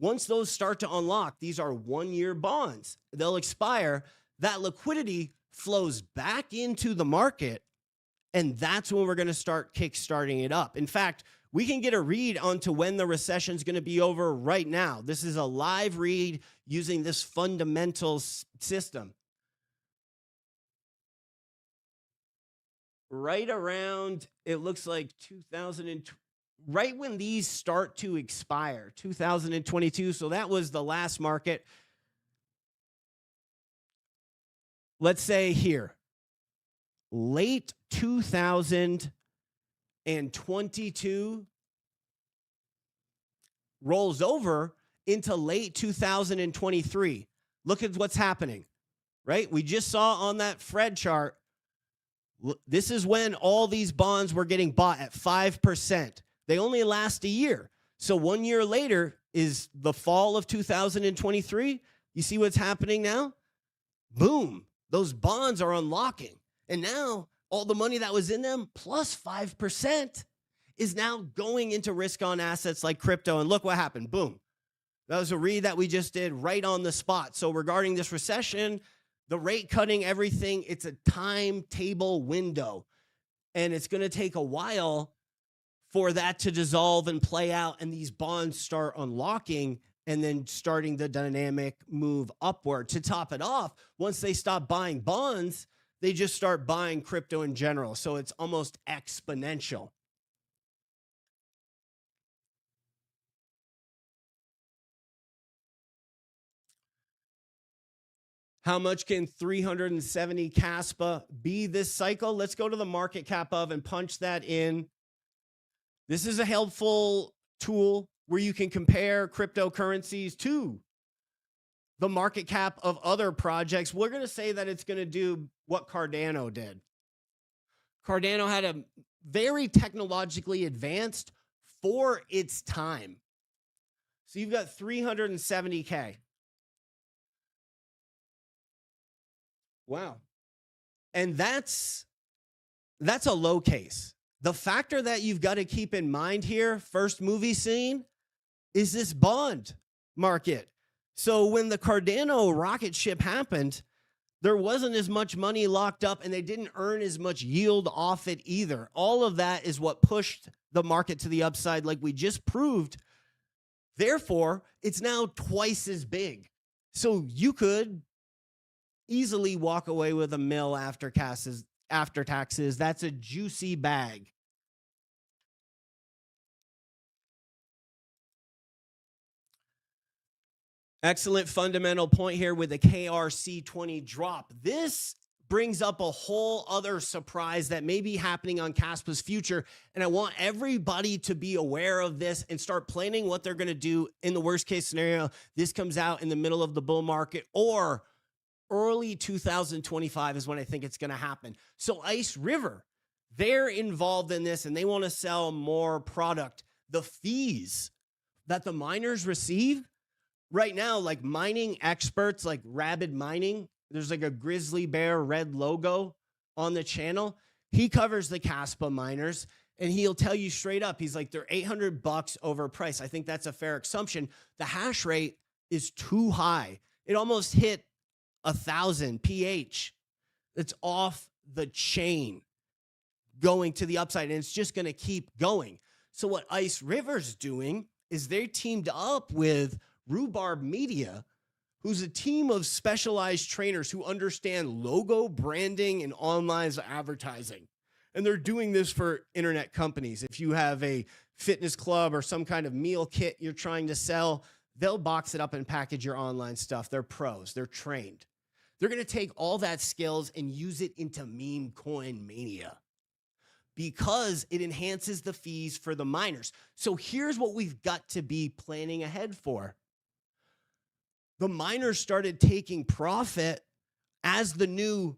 [SPEAKER 1] Once those start to unlock, these are 1-year bonds. They'll expire. That liquidity flows back into the market, and that's when we're going to start kickstarting it up. In fact, we can get a read onto when the recession is going to be over right now. This is a live read using this fundamental system. Right around, it looks like 2000, right when these start to expire, 2022. So that was the last market. Let's say here, late 2022 rolls over into late 2023. Look at what's happening, right? We just saw on that Fred chart, this is when all these bonds were getting bought at 5%. They only last a year. So 1 year later is the fall of 2023. You see what's happening now? Boom. Those bonds are unlocking. And now all the money that was in them plus 5% is now going into risk on assets like crypto. And look what happened. Boom. That was a read that we just did right on the spot. So regarding this recession, the rate cutting, everything, it's a timetable window. And it's going to take a while for that to dissolve and play out and these bonds start unlocking and then starting the dynamic move upward. To top it off, once they stop buying bonds, they just start buying crypto in general. So it's almost exponential. How much can 370 Kaspa be this cycle? Let's go to the market cap of and punch that in. This is a helpful tool where you can compare cryptocurrencies to the market cap of other projects. We're going to say that it's going to do what Cardano did. Cardano had a very technologically advanced for its time. So you've got 370K. Wow. And that's a low case. The factor that you've got to keep in mind here, first movie scene, is this bond market. So when the Cardano rocket ship happened, there wasn't as much money locked up and they didn't earn as much yield off it either. All of that is what pushed the market to the upside, like we just proved. Therefore, it's now twice as big. So you could easily walk away with $1 million after taxes. That's a juicy bag. Excellent fundamental point here with the KRC20 drop. This brings up a whole other surprise that may be happening on Kaspa's future. And I want everybody to be aware of this and start planning what they're going to do in the worst case scenario. This comes out in the middle of the bull market or early 2025 is when I think it's going to happen. So Ice River, they're involved in this and they want to sell more product. The fees that the miners receive right now, like mining experts like Rabid Mining, there's like a grizzly bear red logo on the channel. He covers the Kaspa miners and he'll tell you straight up, he's like, they're $800 overpriced. I think that's a fair assumption. The hash rate is too high. It almost hit 1,000 pH. It's off the chain going to the upside and it's just going to keep going. So what Ice River's doing is they teamed up with Rhubarb Media, who's a team of specialized trainers who understand logo branding and online advertising. And they're doing this for internet companies. If you have a fitness club or some kind of meal kit you're trying to sell, they'll box it up and package your online stuff. They're pros. They're trained. They're going to take all that skills and use it into meme coin mania because it enhances the fees for the miners. So here's what we've got to be planning ahead for. The miners started taking profit as the new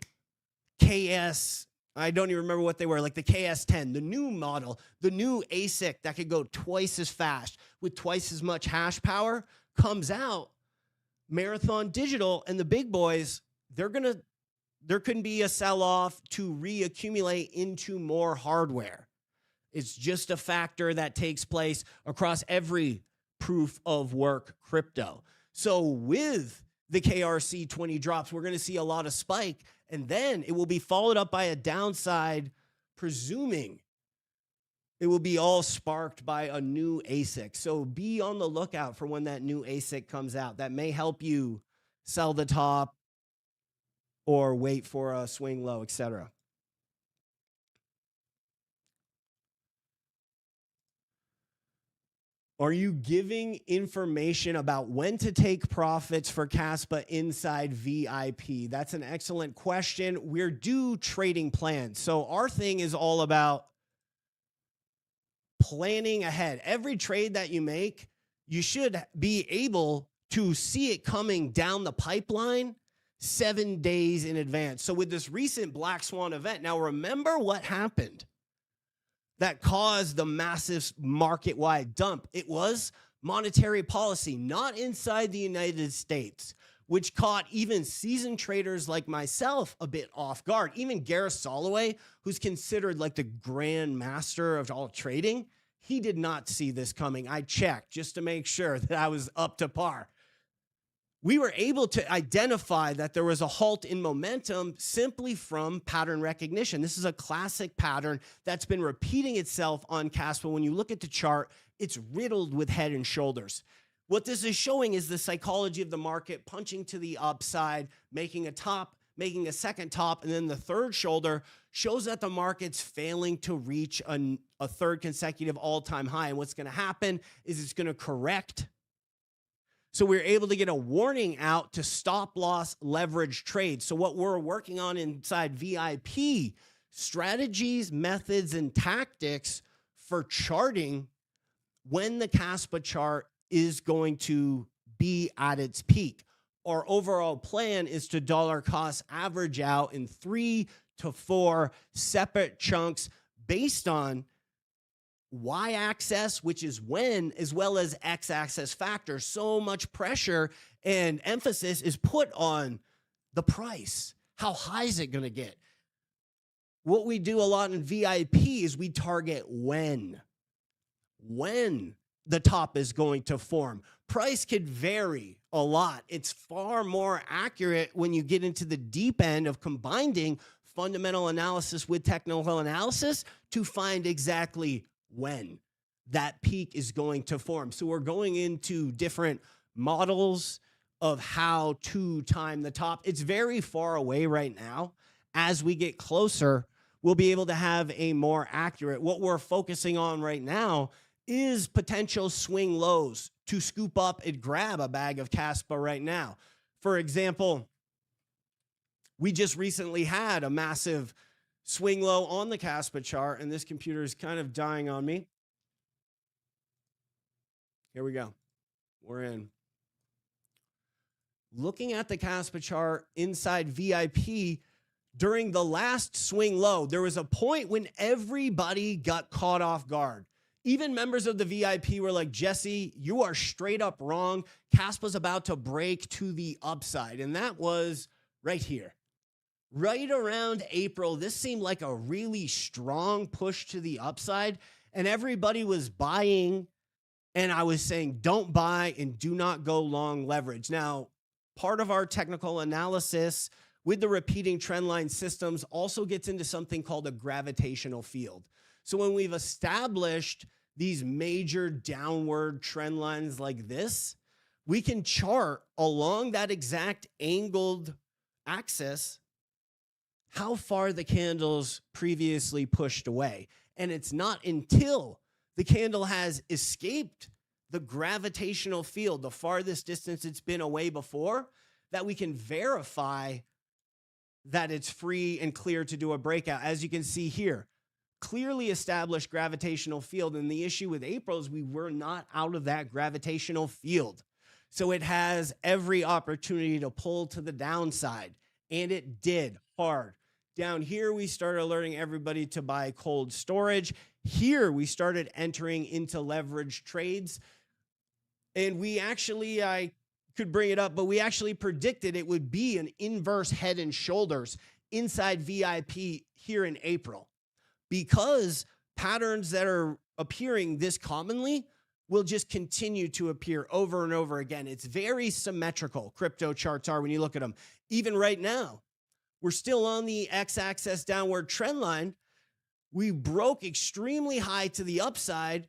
[SPEAKER 1] KS, I don't even remember what they were, like the KS10, the new model, the new ASIC that could go twice as fast with twice as much hash power comes out. Marathon Digital and the big boys, there couldn't be a sell-off to reaccumulate into more hardware. It's just a factor that takes place across every proof of work crypto. So with the KRC20 drops, we're going to see a lot of spike, and then it will be followed up by a downside, presuming it will be all sparked by a new ASIC. So be on the lookout for when that new ASIC comes out. That may help you sell the top or wait for a swing low, etc. Are you giving information about when to take profits for Kaspa inside VIP? That's an excellent question. We're due trading plans. So our thing is all about planning ahead. Every trade that you make, you should be able to see it coming down the pipeline 7 days in advance. So with this recent Black Swan event, now remember what happened that caused the massive market-wide dump. It was monetary policy, not inside the United States, which caught even seasoned traders like myself a bit off guard. Even Gareth Soloway, who's considered like the grand master of all trading, he did not see this coming. I checked just to make sure that I was up to par. We were able to identify that there was a halt in momentum simply from pattern recognition. This is a classic pattern that's been repeating itself on Kaspa. When you look at the chart, it's riddled with head and shoulders. What this is showing is the psychology of the market punching to the upside, making a top, making a second top, and then the third shoulder shows that the market's failing to reach a third consecutive all-time high. And what's going to happen is it's going to correct. So we're able to get a warning out to stop loss leverage trades. So what we're working on inside VIP, strategies, methods, and tactics for charting when the Kaspa chart is going to be at its peak. Our overall plan is to dollar cost average out in 3 to 4 separate chunks based on y-axis, which is when, as well as x-axis factors. So much pressure and emphasis is put on the price. How high is it going to get? What we do a lot in VIP is we target when the top is going to form. Price could vary a lot. It's far more accurate when you get into the deep end of combining fundamental analysis with technical analysis to find exactly when that peak is going to form. So we're going into different models of how to time the top. It's very far away right now. As we get closer, we'll be able to have a more accurate. What we're focusing on right now is potential swing lows to scoop up and grab a bag of Kaspa right now. For example, we just recently had a massive swing low on the Kaspa chart, and this computer is kind of dying on me. Here we go. We're in. Looking at the Kaspa chart inside VIP, during the last swing low, there was a point when everybody got caught off guard. Even members of the VIP were like, Jesse, you are straight up wrong. Kaspa's about to break to the upside. And that was right here. Right around April, this seemed like a really strong push to the upside. And everybody was buying. And I was saying, don't buy and do not go long leverage. Now, part of our technical analysis with the repeating trendline systems also gets into something called a gravitational field. So when we've established these major downward trend lines like this, we can chart along that exact angled axis how far the candles previously pushed away. And it's not until the candle has escaped the gravitational field, the farthest distance it's been away before, that we can verify that it's free and clear to do a breakout. As you can see here, clearly established gravitational field. And the issue with April is we were not out of that gravitational field. So it has every opportunity to pull to the downside. And it did hard. Down here, we started alerting everybody to buy cold storage. Here, we started entering into leverage trades. And we actually, I could bring it up, but we actually predicted it would be an inverse head and shoulders inside VIP here in April, because patterns that are appearing this commonly will just continue to appear over and over again. It's very symmetrical, crypto charts are, when you look at them. Even right now, we're still on the x-axis downward trend line. We broke extremely high to the upside,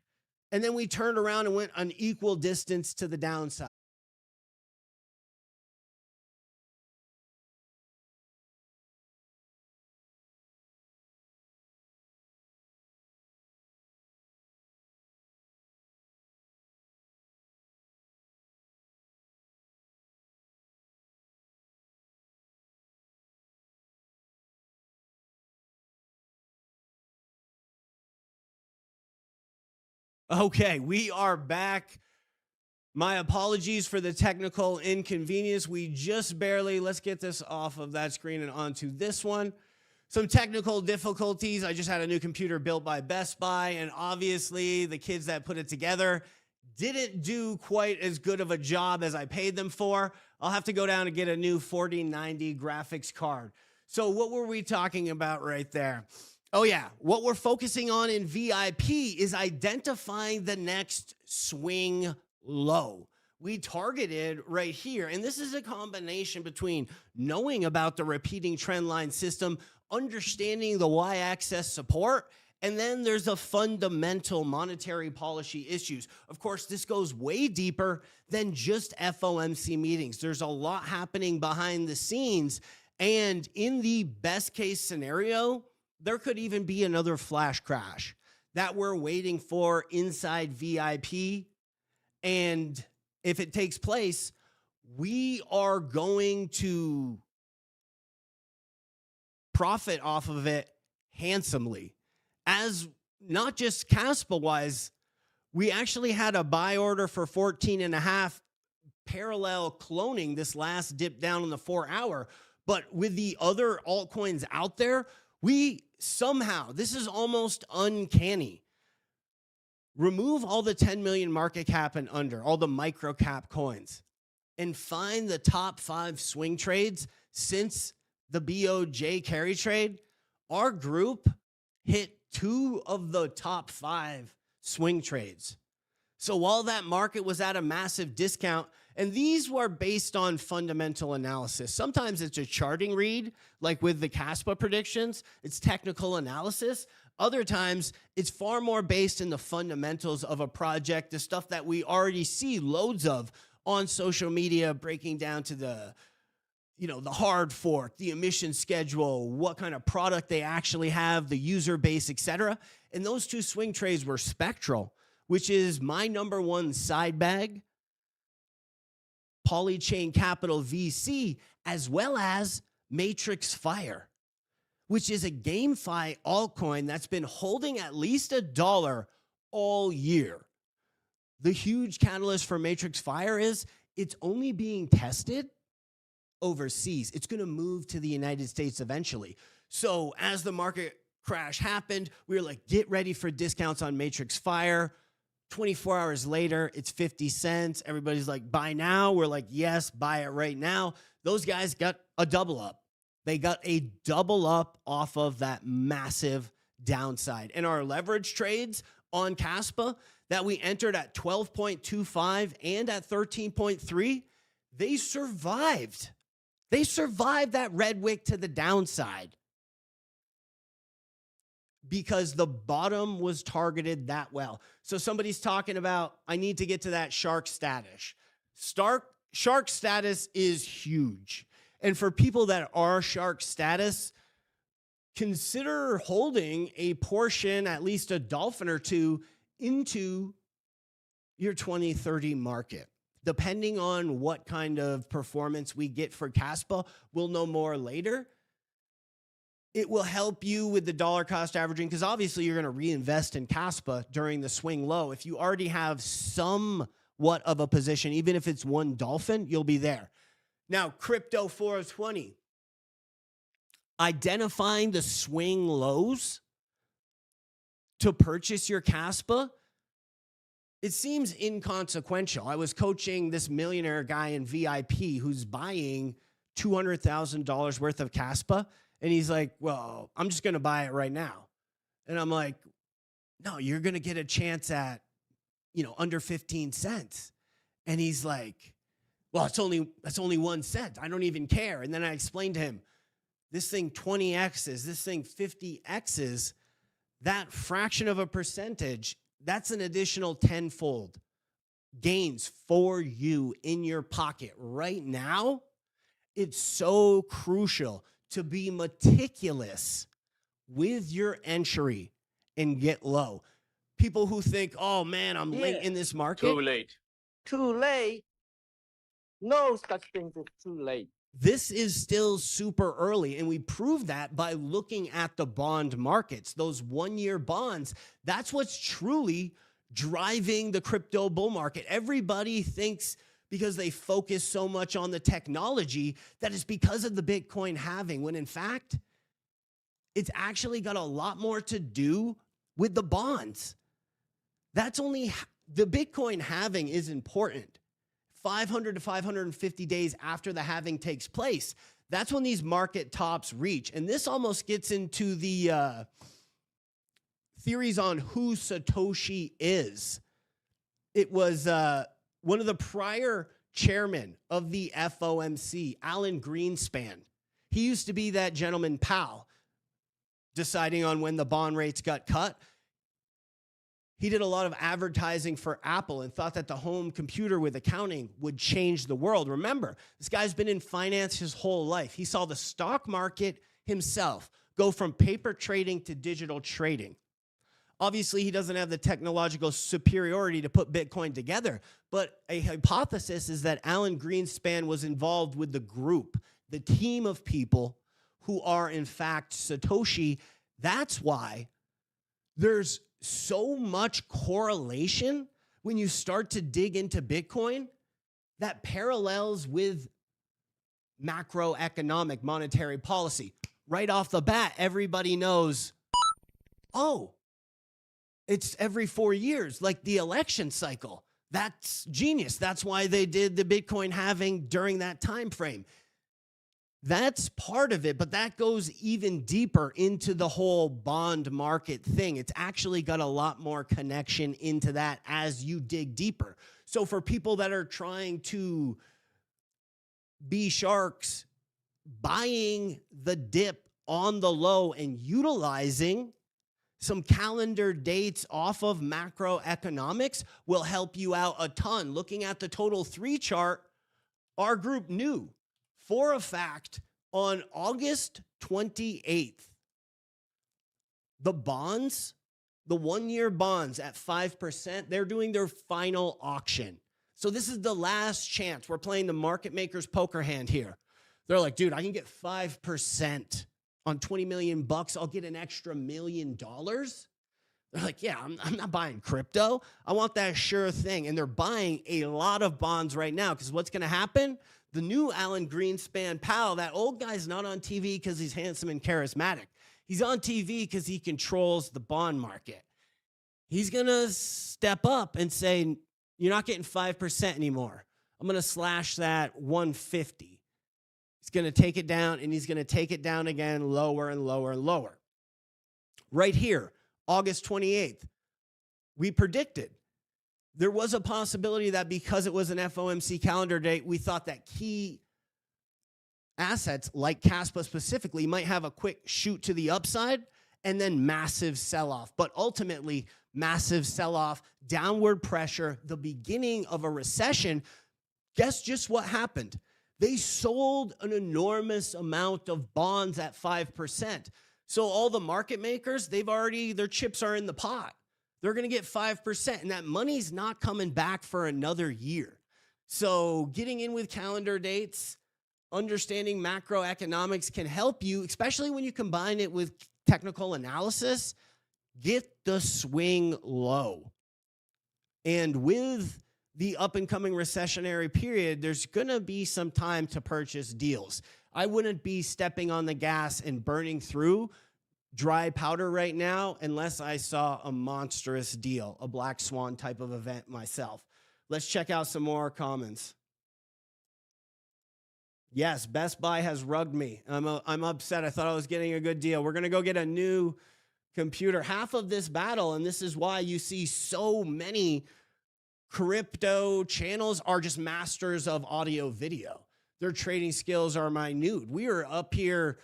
[SPEAKER 1] and then we turned around and went an equal distance to the downside. Okay, we are back. My apologies for the technical inconvenience. We just barely, let's get this off of that screen and onto this one. Some technical difficulties. I just had a new computer built by Best Buy, and obviously the kids that put it together didn't do quite as good of a job as I paid them for. I'll have to go down and get a new 4090 graphics card. So what were we talking about right there? Oh yeah, what we're focusing on in VIP is identifying the next swing low. We targeted right here, and this is a combination between knowing about the repeating trend line system, understanding the y-axis support, and then there's a fundamental monetary policy issues. Of course, this goes way deeper than just FOMC meetings. There's a lot happening behind the scenes, and in the best case scenario, there could even be another flash crash that we're waiting for inside VIP. And if it takes place, we are going to profit off of it handsomely. As not just Kaspa wise, we actually had a buy order for 14.5 parallel cloning this last dip down on the 4-hour. But with the other altcoins out there, we somehow, this is almost uncanny, remove all the 10 million market cap and under, all the micro cap coins, and find the top 5 swing trades since the BOJ carry trade. Our group hit 2 of the top 5 swing trades. So while that market was at a massive discount, and these were based on fundamental analysis. Sometimes it's a charting read, like with the Kaspa predictions, it's technical analysis. Other times it's far more based in the fundamentals of a project, the stuff that we already see loads of on social media, breaking down to the hard fork, the emission schedule, what kind of product they actually have, the user base, etc. And those two swing trades were Spectral, which is my number one side bag, Polychain Capital VC, as well as Matrix Fire, which is a GameFi altcoin that's been holding at least $1 all year. The huge catalyst for Matrix Fire is it's only being tested overseas. It's going to move to the United States eventually. So as the market crash happened, we were like, get ready for discounts on Matrix Fire. 24 hours later, it's 50 cents. Everybody's like, buy now. We're like, yes, buy it right now. Those guys got a double up. They got a double up off of that massive downside. And our leverage trades on Kaspa that we entered at 12.25 and at 13.3, they survived. They survived that red wick to the downside because the bottom was targeted that well. So somebody's talking about, I need to get to that shark status. Shark status is huge. And for people that are shark status, consider holding a portion, at least a dolphin or two, into your 2030 market. Depending on what kind of performance we get for Kaspa, we'll know more later. It will help you with the dollar cost averaging because obviously you're going to reinvest in Kaspa during the swing low. If you already have somewhat of a position, even if it's one dolphin, you'll be there. Now, Crypto 420, identifying the swing lows to purchase your Kaspa, it seems inconsequential. I was coaching this millionaire guy in VIP who's buying $200,000 worth of Kaspa. And he's like, well, I'm just going to buy it right now. And I'm like, no, you're going to get a chance at, under 15 cents. And he's like, well, that's only 1 cent. I don't even care. And then I explained to him, this thing 20Xs, this thing 50Xs, that fraction of a percentage, that's an additional tenfold gains for you in your pocket right now. It's so crucial to be meticulous with your entry and get low. People who think, oh man, I'm late in this market.
[SPEAKER 3] Too late.
[SPEAKER 4] Too late. No such thing as too late.
[SPEAKER 1] This is still super early, and we prove that by looking at the bond markets, those one-year bonds. That's what's truly driving the crypto bull market. Everybody thinks because they focus so much on the technology that it's because of the Bitcoin halving, when in fact, it's actually got a lot more to do with the bonds. That's only the Bitcoin halving is important. 500 to 550 days after the halving takes place, that's when these market tops reach. And this almost gets into the theories on who Satoshi is. It was one of the prior chairmen of the FOMC, Alan Greenspan. He used to be that gentleman Powell, deciding on when the bond rates got cut. He did a lot of advertising for Apple and thought that the home computer with accounting would change the world. Remember, this guy's been in finance his whole life. He saw the stock market himself go from paper trading to digital trading. Obviously, he doesn't have the technological superiority to put Bitcoin together, but a hypothesis is that Alan Greenspan was involved with the group, the team of people who are in fact Satoshi. That's why there's so much correlation when you start to dig into Bitcoin that parallels with macroeconomic monetary policy. Right off the bat, everybody knows, oh, it's every 4 years, like the election cycle. That's genius. That's why they did the Bitcoin halving during that time frame. That's part of it, but that goes even deeper into the whole bond market thing. It's actually got a lot more connection into that as you dig deeper. So for people that are trying to be sharks, buying the dip on the low and utilizing some calendar dates off of macroeconomics will help you out a ton. Looking at the total 3 chart, our group knew for a fact on August 28th, the bonds, the 1-year bonds at 5%, they're doing their final auction. So this is the last chance. We're playing the market maker's poker hand here. They're like, dude, I can get 5% on 20 million bucks. I'll get an extra $1 million. They're like, yeah, I'm not buying crypto. I want that sure thing. And they're buying a lot of bonds right now because what's going to happen? The new Alan Greenspan Powell, that old guy's not on TV because he's handsome and charismatic. He's on TV because he controls the bond market. He's going to step up and say, you're not getting 5% anymore. I'm going to slash that 150. He's going to take it down, and he's going to take it down again lower and lower and lower. Right here, August 28th, we predicted there was a possibility that because it was an FOMC calendar date, we thought that key assets like Kaspa specifically might have a quick shoot to the upside and then massive sell-off. But ultimately, massive sell-off, downward pressure, the beginning of a recession. Guess just what happened? They sold an enormous amount of bonds at 5%. So all the market makers, their chips are in the pot. They're going to get 5%, and that money's not coming back for another year. So getting in with calendar dates, understanding macroeconomics can help you, especially when you combine it with technical analysis, get the swing low. And with the up-and-coming recessionary period, there's going to be some time to purchase deals. I wouldn't be stepping on the gas and burning through dry powder right now unless I saw a monstrous deal, a black swan type of event myself. Let's check out some more comments. Yes, Best Buy has rugged me. I'm upset. I thought I was getting a good deal. We're going to go get a new computer. Half of this battle, and this is why you see so many crypto channels are just masters of audio video. Their trading skills are minute. We are up here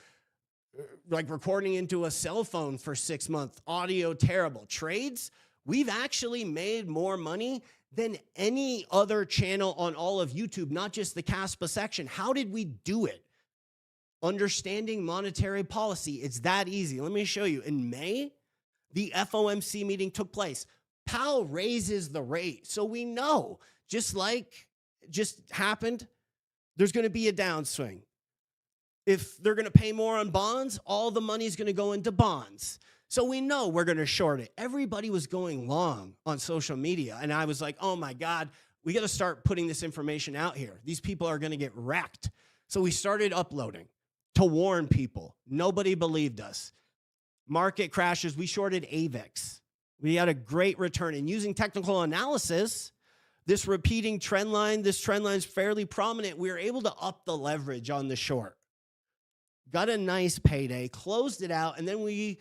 [SPEAKER 1] like recording into a cell phone for 6 months. Audio terrible. Trades, we've actually made more money than any other channel on all of YouTube, not just the Kaspa section. How did we do it? Understanding monetary policy. It's that easy. Let me show you. In May, the FOMC meeting took place. Powell raises the rate. So we know, just happened, there's going to be a downswing. If they're going to pay more on bonds, all the money is going to go into bonds. So we know we're going to short it. Everybody was going long on social media. And I was like, oh my God, we got to start putting this information out here. These people are going to get wrecked. So we started uploading to warn people. Nobody believed us. Market crashes. We shorted AVIX. We had a great return. And using technical analysis, this repeating trend line, this trend line is fairly prominent. We were able to up the leverage on the short. Got a nice payday, closed it out, and then we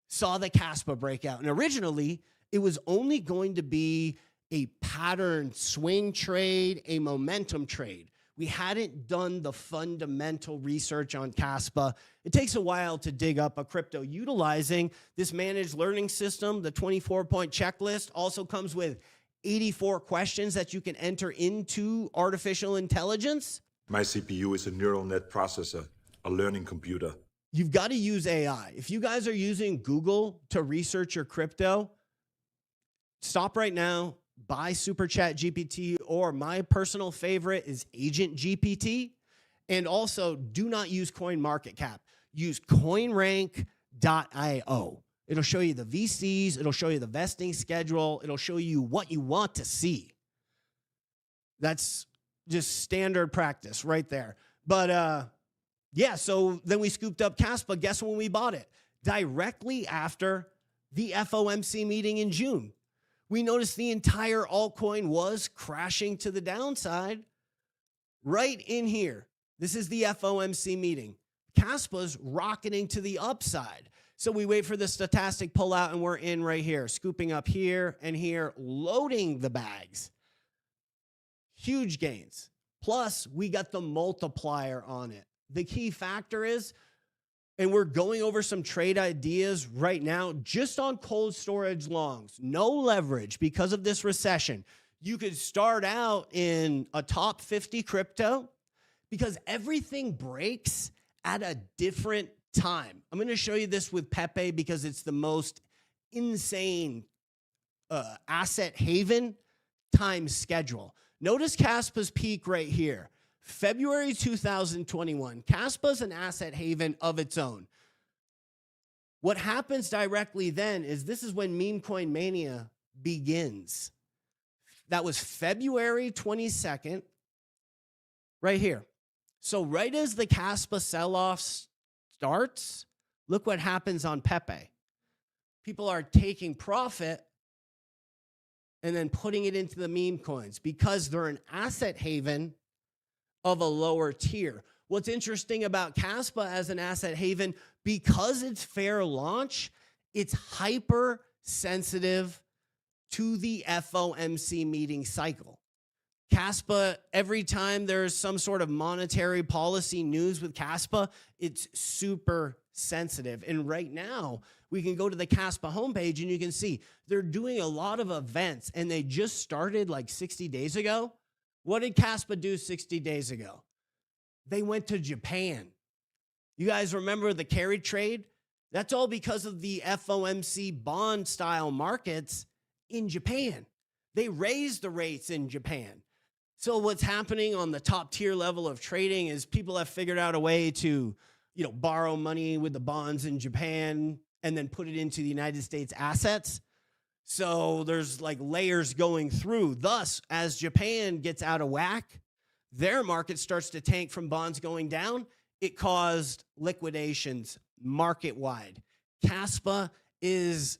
[SPEAKER 1] saw the Kaspa breakout. And originally, it was only going to be a pattern swing trade, a momentum trade. We hadn't done the fundamental research on Kaspa. It takes a while to dig up a crypto. Utilizing this managed learning system, the 24-point checklist also comes with 84 questions that you can enter into artificial intelligence.
[SPEAKER 2] My CPU is a neural net processor, a learning computer.
[SPEAKER 1] You've got to use AI. If you guys are using Google to research your crypto, stop right now, buy Super Chat GPT, or my personal favorite is Agent GPT. And also, do not use CoinMarketCap. Use CoinRank.io. It'll show you the VCs. It'll show you the vesting schedule. It'll show you what you want to see. That's just standard practice right there. But yeah, so then we scooped up Kaspa. Guess when we bought it? Directly after the FOMC meeting in June. We noticed the entire altcoin was crashing to the downside right in here. This is the FOMC meeting. Kaspa's rocketing to the upside. So we wait for the stochastic pullout and we're in right here, scooping up here and here, loading the bags. Huge gains. Plus, we got the multiplier on it. The key factor is, and we're going over some trade ideas right now, just on cold storage longs, no leverage because of this recession. You could start out in a top 50 crypto because everything breaks at a different time. I'm going to show you this with Pepe because it's the most insane asset haven time schedule. Notice Kaspa's peak right here, February 2021. Kaspa's an asset haven of its own. What happens directly then is this is when meme coin mania begins. That was February 22nd, right here. So right as the Kaspa sell-off starts, look what happens on Pepe. People are taking profit and then putting it into the meme coins because they're an asset haven of a lower tier. What's interesting about Kaspa as an asset haven, because it's fair launch, it's hyper sensitive to the FOMC meeting cycle. Kaspa, every time there's some sort of monetary policy news with Kaspa, it's super sensitive. And right now, we can go to the Kaspa homepage and you can see they're doing a lot of events and they just started like 60 days ago. What did Kaspa do 60 days ago? They went to Japan. You guys remember the carry trade? That's all because of the FOMC bond style markets in Japan. They raised the rates in Japan. So what's happening on the top tier level of trading is people have figured out a way to, borrow money with the bonds in Japan and then put it into the United States assets. So there's like layers going through. Thus, as Japan gets out of whack, their market starts to tank from bonds going down. It caused liquidations market-wide. Kaspa is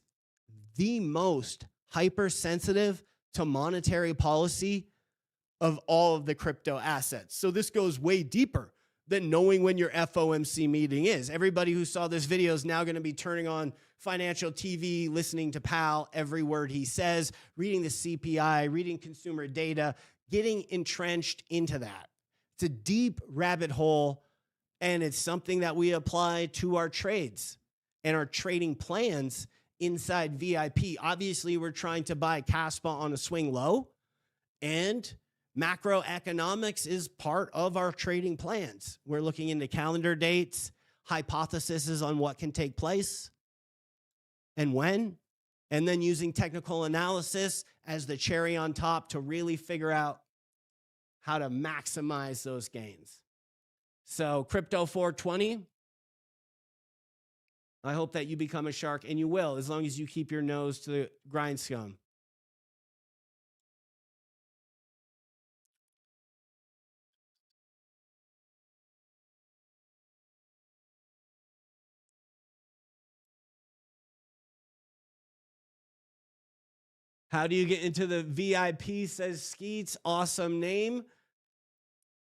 [SPEAKER 1] the most hypersensitive to monetary policy of all of the crypto assets. So this goes way deeper than knowing when your FOMC meeting is. Everybody who saw this video is now going to be turning on financial TV, listening to Powell, every word he says, reading the CPI, reading consumer data, getting entrenched into that. It's a deep rabbit hole, and it's something that we apply to our trades and our trading plans inside VIP. Obviously, we're trying to buy Kaspa on a swing low, and macroeconomics is part of our trading plans. We're looking into calendar dates, hypotheses on what can take place and when, and then using technical analysis as the cherry on top to really figure out how to maximize those gains. So Crypto 420, I hope that you become a shark, and you will, as long as you keep your nose to the grindstone. How do you get into the VIP, says Skeets. Awesome name.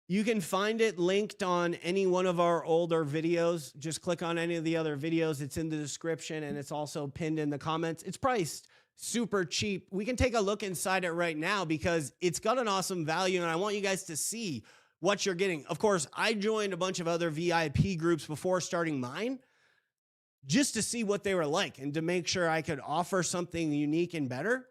[SPEAKER 1] You can find it linked on any one of our older videos. Just click on any of the other videos. It's in the description, and it's also pinned in the comments. It's priced super cheap. We can take a look inside it right now because it's got an awesome value, and I want you guys to see what you're getting. Of course, I joined a bunch of other VIP groups before starting mine just to see what they were like and to make sure I could offer something unique and better.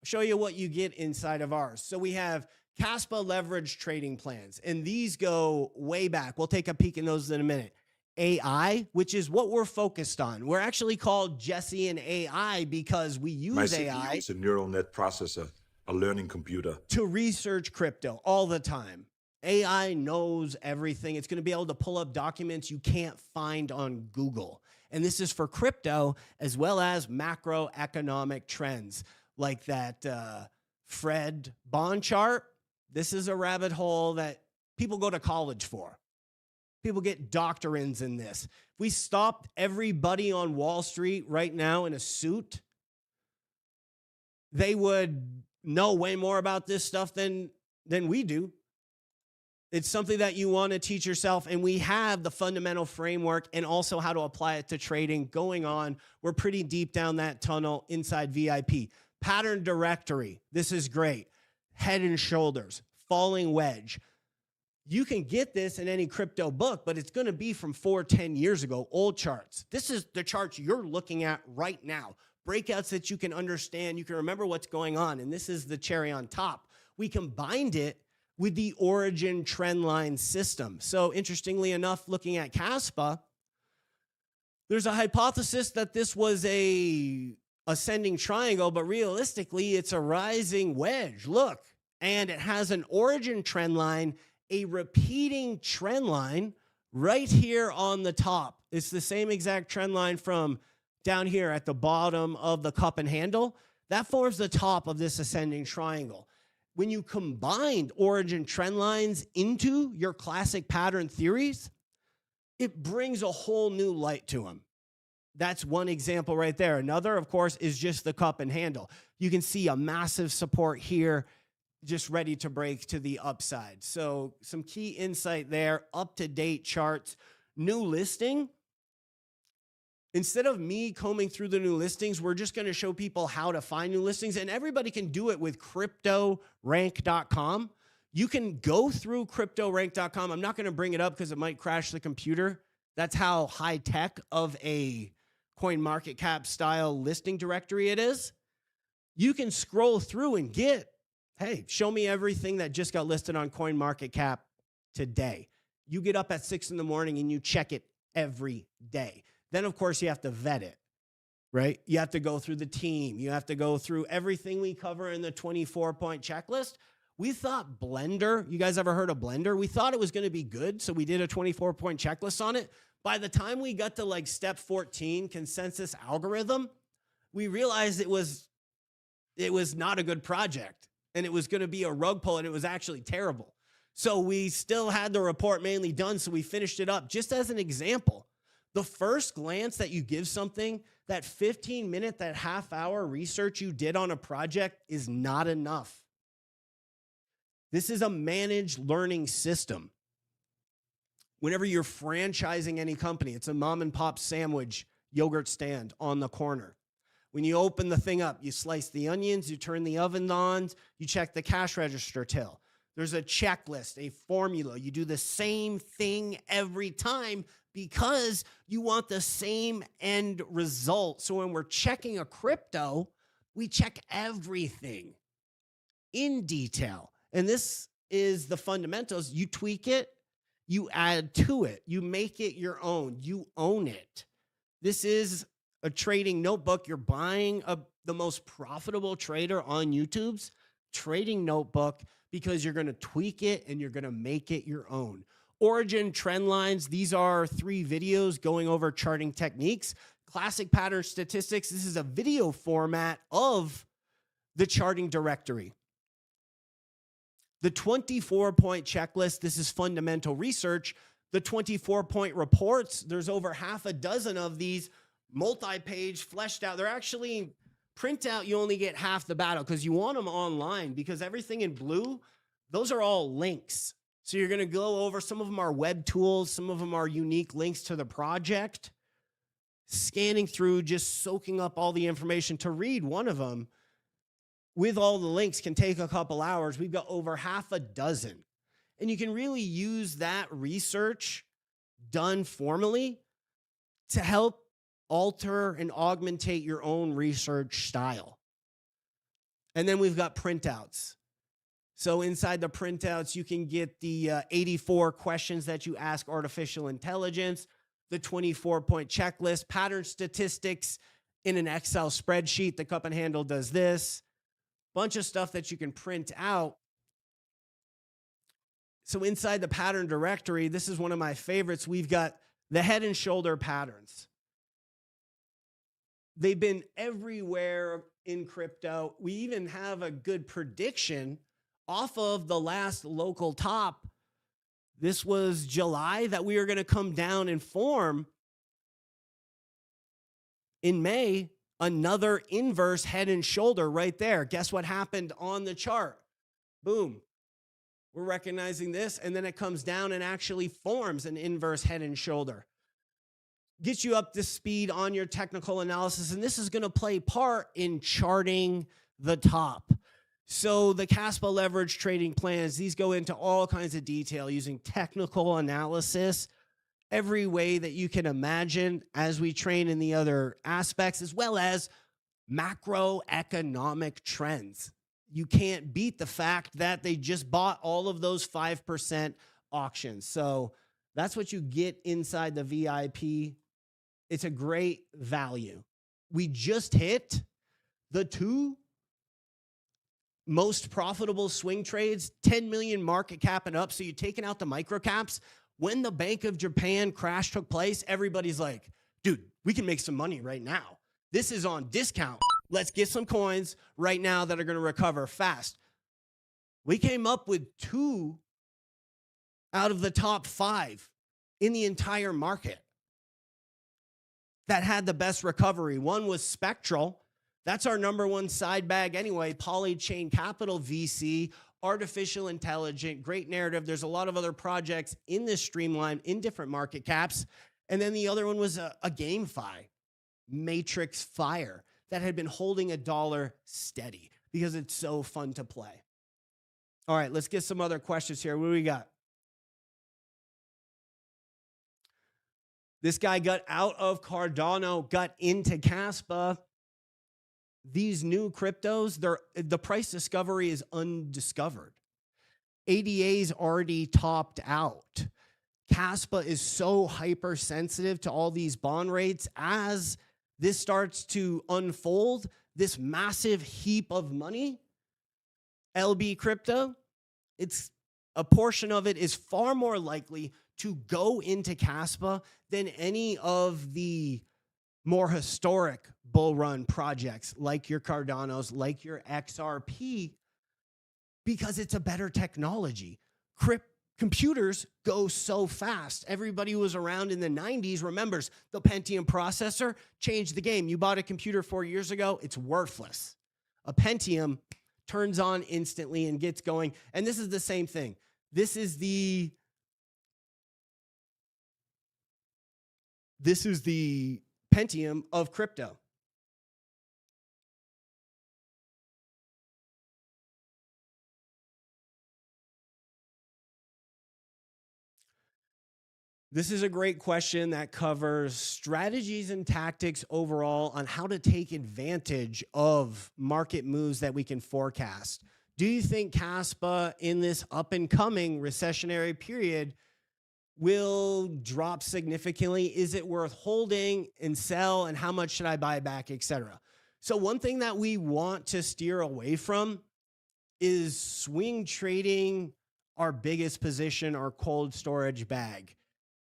[SPEAKER 1] Show you what you get inside of ours. So we have Kaspa leverage trading plans, and these go way back. We'll take a peek in those in a minute. AI, which is what we're focused on. We're actually called Jesse and AI because we use AI.
[SPEAKER 2] It's a neural net processor, a learning computer.
[SPEAKER 1] To research crypto all the time. AI knows everything. It's going to be able to pull up documents you can't find on Google. And this is for crypto as well as macroeconomic trends like that Fred bond chart. This is a rabbit hole that people go to college for. People get doctorines in this. If we stopped everybody on Wall Street right now in a suit, they would know way more about this stuff than we do. It's something that you want to teach yourself. And we have the fundamental framework and also how to apply it to trading going on. We're pretty deep down that tunnel inside VIP. Pattern directory. This is great. Head and shoulders, falling wedge. You can get this in any crypto book, but it's going to be from 10 years ago, old charts. This is the charts you're looking at right now. Breakouts that you can understand. You can remember what's going on. And this is the cherry on top. We combined it with the origin trendline system. So interestingly enough, looking at Kaspa, there's a hypothesis that this was a ascending triangle, but realistically, it's a rising wedge. Look, and it has an origin trend line, a repeating trend line right here on the top. It's the same exact trend line from down here at the bottom of the cup and handle. That forms the top of this ascending triangle. When you combine origin trend lines into your classic pattern theories, it brings a whole new light to them. That's one example right there. Another, of course, is just the cup and handle. You can see a massive support here, just ready to break to the upside. So some key insight there, up-to-date charts, new listing. Instead of me combing through the new listings, we're just going to show people how to find new listings, and everybody can do it with cryptorank.com. You can go through cryptorank.com. I'm not going to bring it up because it might crash the computer. That's how high tech of a CoinMarketCap style listing directory it is. You can scroll through and get, hey, show me everything that just got listed on CoinMarketCap today. You get up at 6 in the morning and you check it every day. Then, of course, you have to vet it, right? You have to go through the team. You have to go through everything we cover in the 24-point checklist. We thought Blender, you guys ever heard of Blender? We thought it was going to be good, so we did a 24-point checklist on it. By the time we got to like step 14, consensus algorithm, we realized it was not a good project, and it was going to be a rug pull, and it was actually terrible. So we still had the report mainly done, so we finished it up. Just as an example, the first glance that you give something, that 15-minute, that half-hour research you did on a project is not enough. This is a managed learning system. Whenever you're franchising any company, it's a mom-and-pop sandwich yogurt stand on the corner. When you open the thing up, you slice the onions, you turn the oven on, you check the cash register till. There's a checklist, a formula. You do the same thing every time because you want the same end result. So when we're checking a crypto, we check everything in detail. And this is the fundamentals. You tweak it, you add to it, you make it your own, you own it. This is a trading notebook. You're buying the most profitable trader on YouTube's trading notebook because you're going to tweak it and you're going to make it your own. Origin trend lines. These are 3 videos going over charting techniques. Classic pattern statistics. This is a video format of the charting directory. The 24-point checklist. This is fundamental research. The 24-point reports. There's over half a dozen of these multi-page fleshed out. They're actually printout. You only get half the battle because you want them online, because everything in blue, those are all links. So you're going to go over, some of them are web tools, some of them are unique links to the project. Scanning through, just soaking up all the information. To read one of them with all the links can take a couple hours. We've got over half a dozen. And you can really use that research done formally to help alter and augmentate your own research style. And then we've got printouts. So inside the printouts, you can get the 84 questions that you ask artificial intelligence, the 24-point checklist, pattern statistics in an Excel spreadsheet. The cup and handle does this. Bunch of stuff that you can print out. So inside the pattern directory, this is one of my favorites. We've got the head and shoulder patterns. They've been everywhere in crypto. We even have a good prediction off of the last local top. This was July, that we are going to come down and form in May another inverse head and shoulder right there. Guess what happened on the chart? Boom. We're recognizing this, and then it comes down and actually forms an inverse head and shoulder. Gets you up to speed on your technical analysis, and this is going to play part in charting the top. So the Kaspa leverage trading plans, these go into all kinds of detail using technical analysis, every way that you can imagine as we train in the other aspects, as well as macroeconomic trends. You can't beat the fact that they just bought all of those 5% auctions. So that's what you get inside the VIP. It's a great value. We just hit the 2 most profitable swing trades, 10 million market cap and up. So you're taking out the micro caps. When the Bank of Japan crash took place, everybody's like, dude, we can make some money right now. This is on discount. Let's get some coins right now that are going to recover fast. We came up with 2 out of the top 5 in the entire market that had the best recovery. One was Spectral. That's our number 1 side bag anyway. Polychain Capital VC, artificial intelligence, great narrative. There's a lot of other projects in this streamline in different market caps. And then the other one was a GameFi, Matrix Fire, that had been holding $1 steady because it's so fun to play. All right, let's get some other questions here. What do we got? This guy got out of Cardano, got into Kaspa. These new cryptos, the price discovery is undiscovered. ADA's already topped out. Kaspa is so hypersensitive to all these bond rates. As this starts to unfold, this massive heap of money, LB crypto, it's a portion of it is far more likely to go into Kaspa than any of the more historic bull run projects like your Cardanos, like your XRP, because it's a better technology. Computers go so fast. Everybody who was around in the 90s remembers the Pentium processor changed the game. You bought a computer 4 years ago, it's worthless. A Pentium turns on instantly and gets going. And this is the same thing. This is the Pentium of crypto. This is a great question that covers strategies and tactics overall on how to take advantage of market moves that we can forecast. Do you think Kaspa in this up and coming recessionary period will drop significantly? Is it worth holding and sell, and how much should I buy back, etc.? So one thing that we want to steer away from is swing trading our biggest position, our cold storage bag,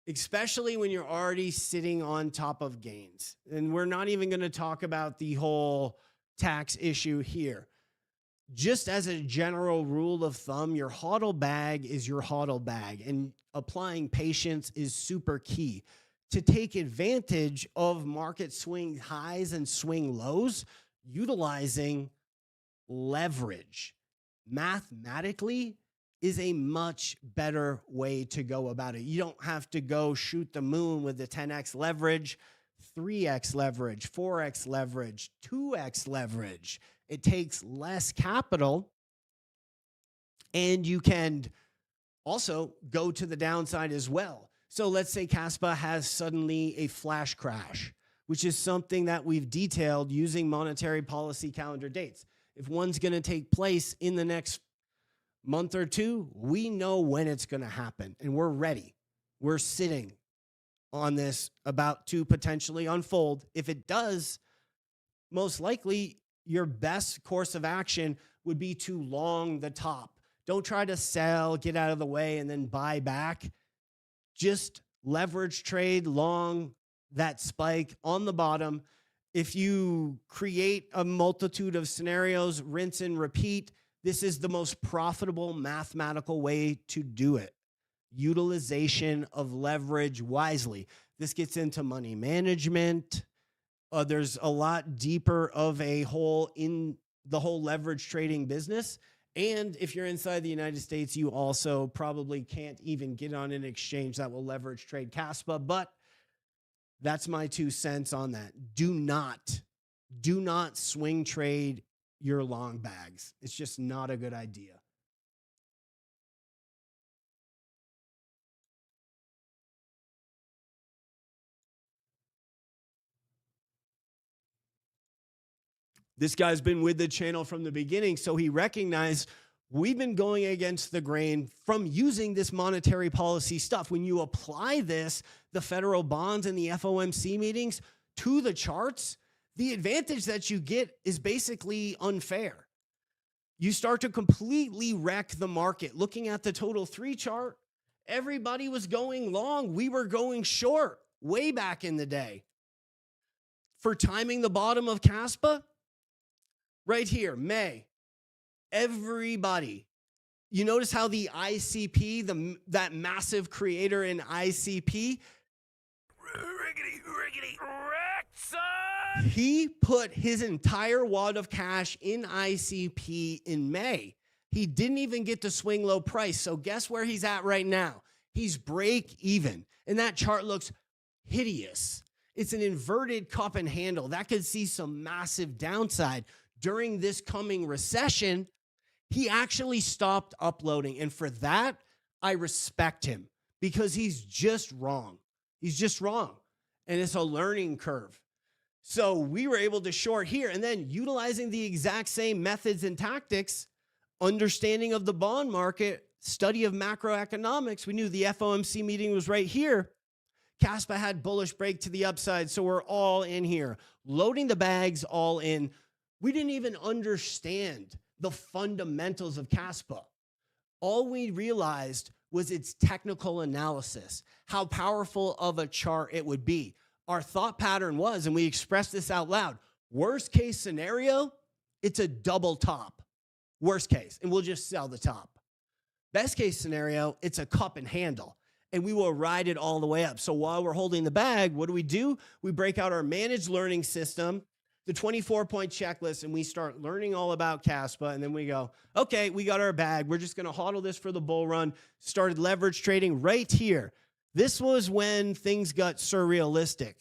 [SPEAKER 1] especially when you're already sitting on top of gains. And we're not even going to talk about the whole tax issue here. Just as a general rule of thumb, your HODL bag is your HODL bag, and applying patience is super key. To take advantage of market swing highs and swing lows, utilizing leverage mathematically is a much better way to go about it. You don't have to go shoot the moon with the 10x leverage, 3x leverage, 4x leverage, 2x leverage. It takes less capital, and you can also go to the downside as well. So let's say Kaspa has suddenly a flash crash, which is something that we've detailed using monetary policy calendar dates. If one's going to take place in the next month or 2, we know when it's going to happen, and we're ready. We're sitting on this about to potentially unfold. If it does, most likely your best course of action would be to long the top. Don't try to sell, get out of the way, and then buy back. Just leverage trade long that spike on the bottom. If you create a multitude of scenarios, rinse and repeat, this is the most profitable mathematical way to do it. Utilization of leverage wisely. This gets into money management. There's a lot deeper of a hole in the whole leverage trading business. And if you're inside the United States, you also probably can't even get on an exchange that will leverage trade Kaspa. But that's my 2 cents on that. Do not swing trade your long bags. It's just not a good idea. This guy's been with the channel from the beginning, so he recognized we've been going against the grain from using this monetary policy stuff. When you apply this, the federal bonds and the FOMC meetings to the charts, the advantage that you get is basically unfair. You start to completely wreck the market. Looking at the total 3 chart, everybody was going long. We were going short way back in the day. For timing the bottom of Kaspa, right here, May, everybody. You notice how the ICP, that massive creator in ICP, he put his entire wad of cash in ICP in May. He didn't even get to swing low price. So guess where he's at right now? He's break even. And that chart looks hideous. It's an inverted cup and handle. That could see some massive downside. During this coming recession, he actually stopped uploading. And for that, I respect him because he's just wrong. He's just wrong. And it's a learning curve. So we were able to short here and then utilizing the exact same methods and tactics, understanding of the bond market, study of macroeconomics. We knew the FOMC meeting was right here. Kaspa had bullish break to the upside. So we're all in here, loading the bags all in. We didn't even understand the fundamentals of Kaspa. All we realized was its technical analysis, how powerful of a chart it would be. Our thought pattern was, and we expressed this out loud, worst case scenario, it's a double top. Worst case, and we'll just sell the top. Best case scenario, it's a cup and handle, and we will ride it all the way up. So while we're holding the bag, what do? We break out our managed learning system, the 24-point checklist, and we start learning all about Kaspa. And then we go, okay, we got our bag. We're just going to hodl this for the bull run. Started leverage trading right here. This was when things got surrealistic.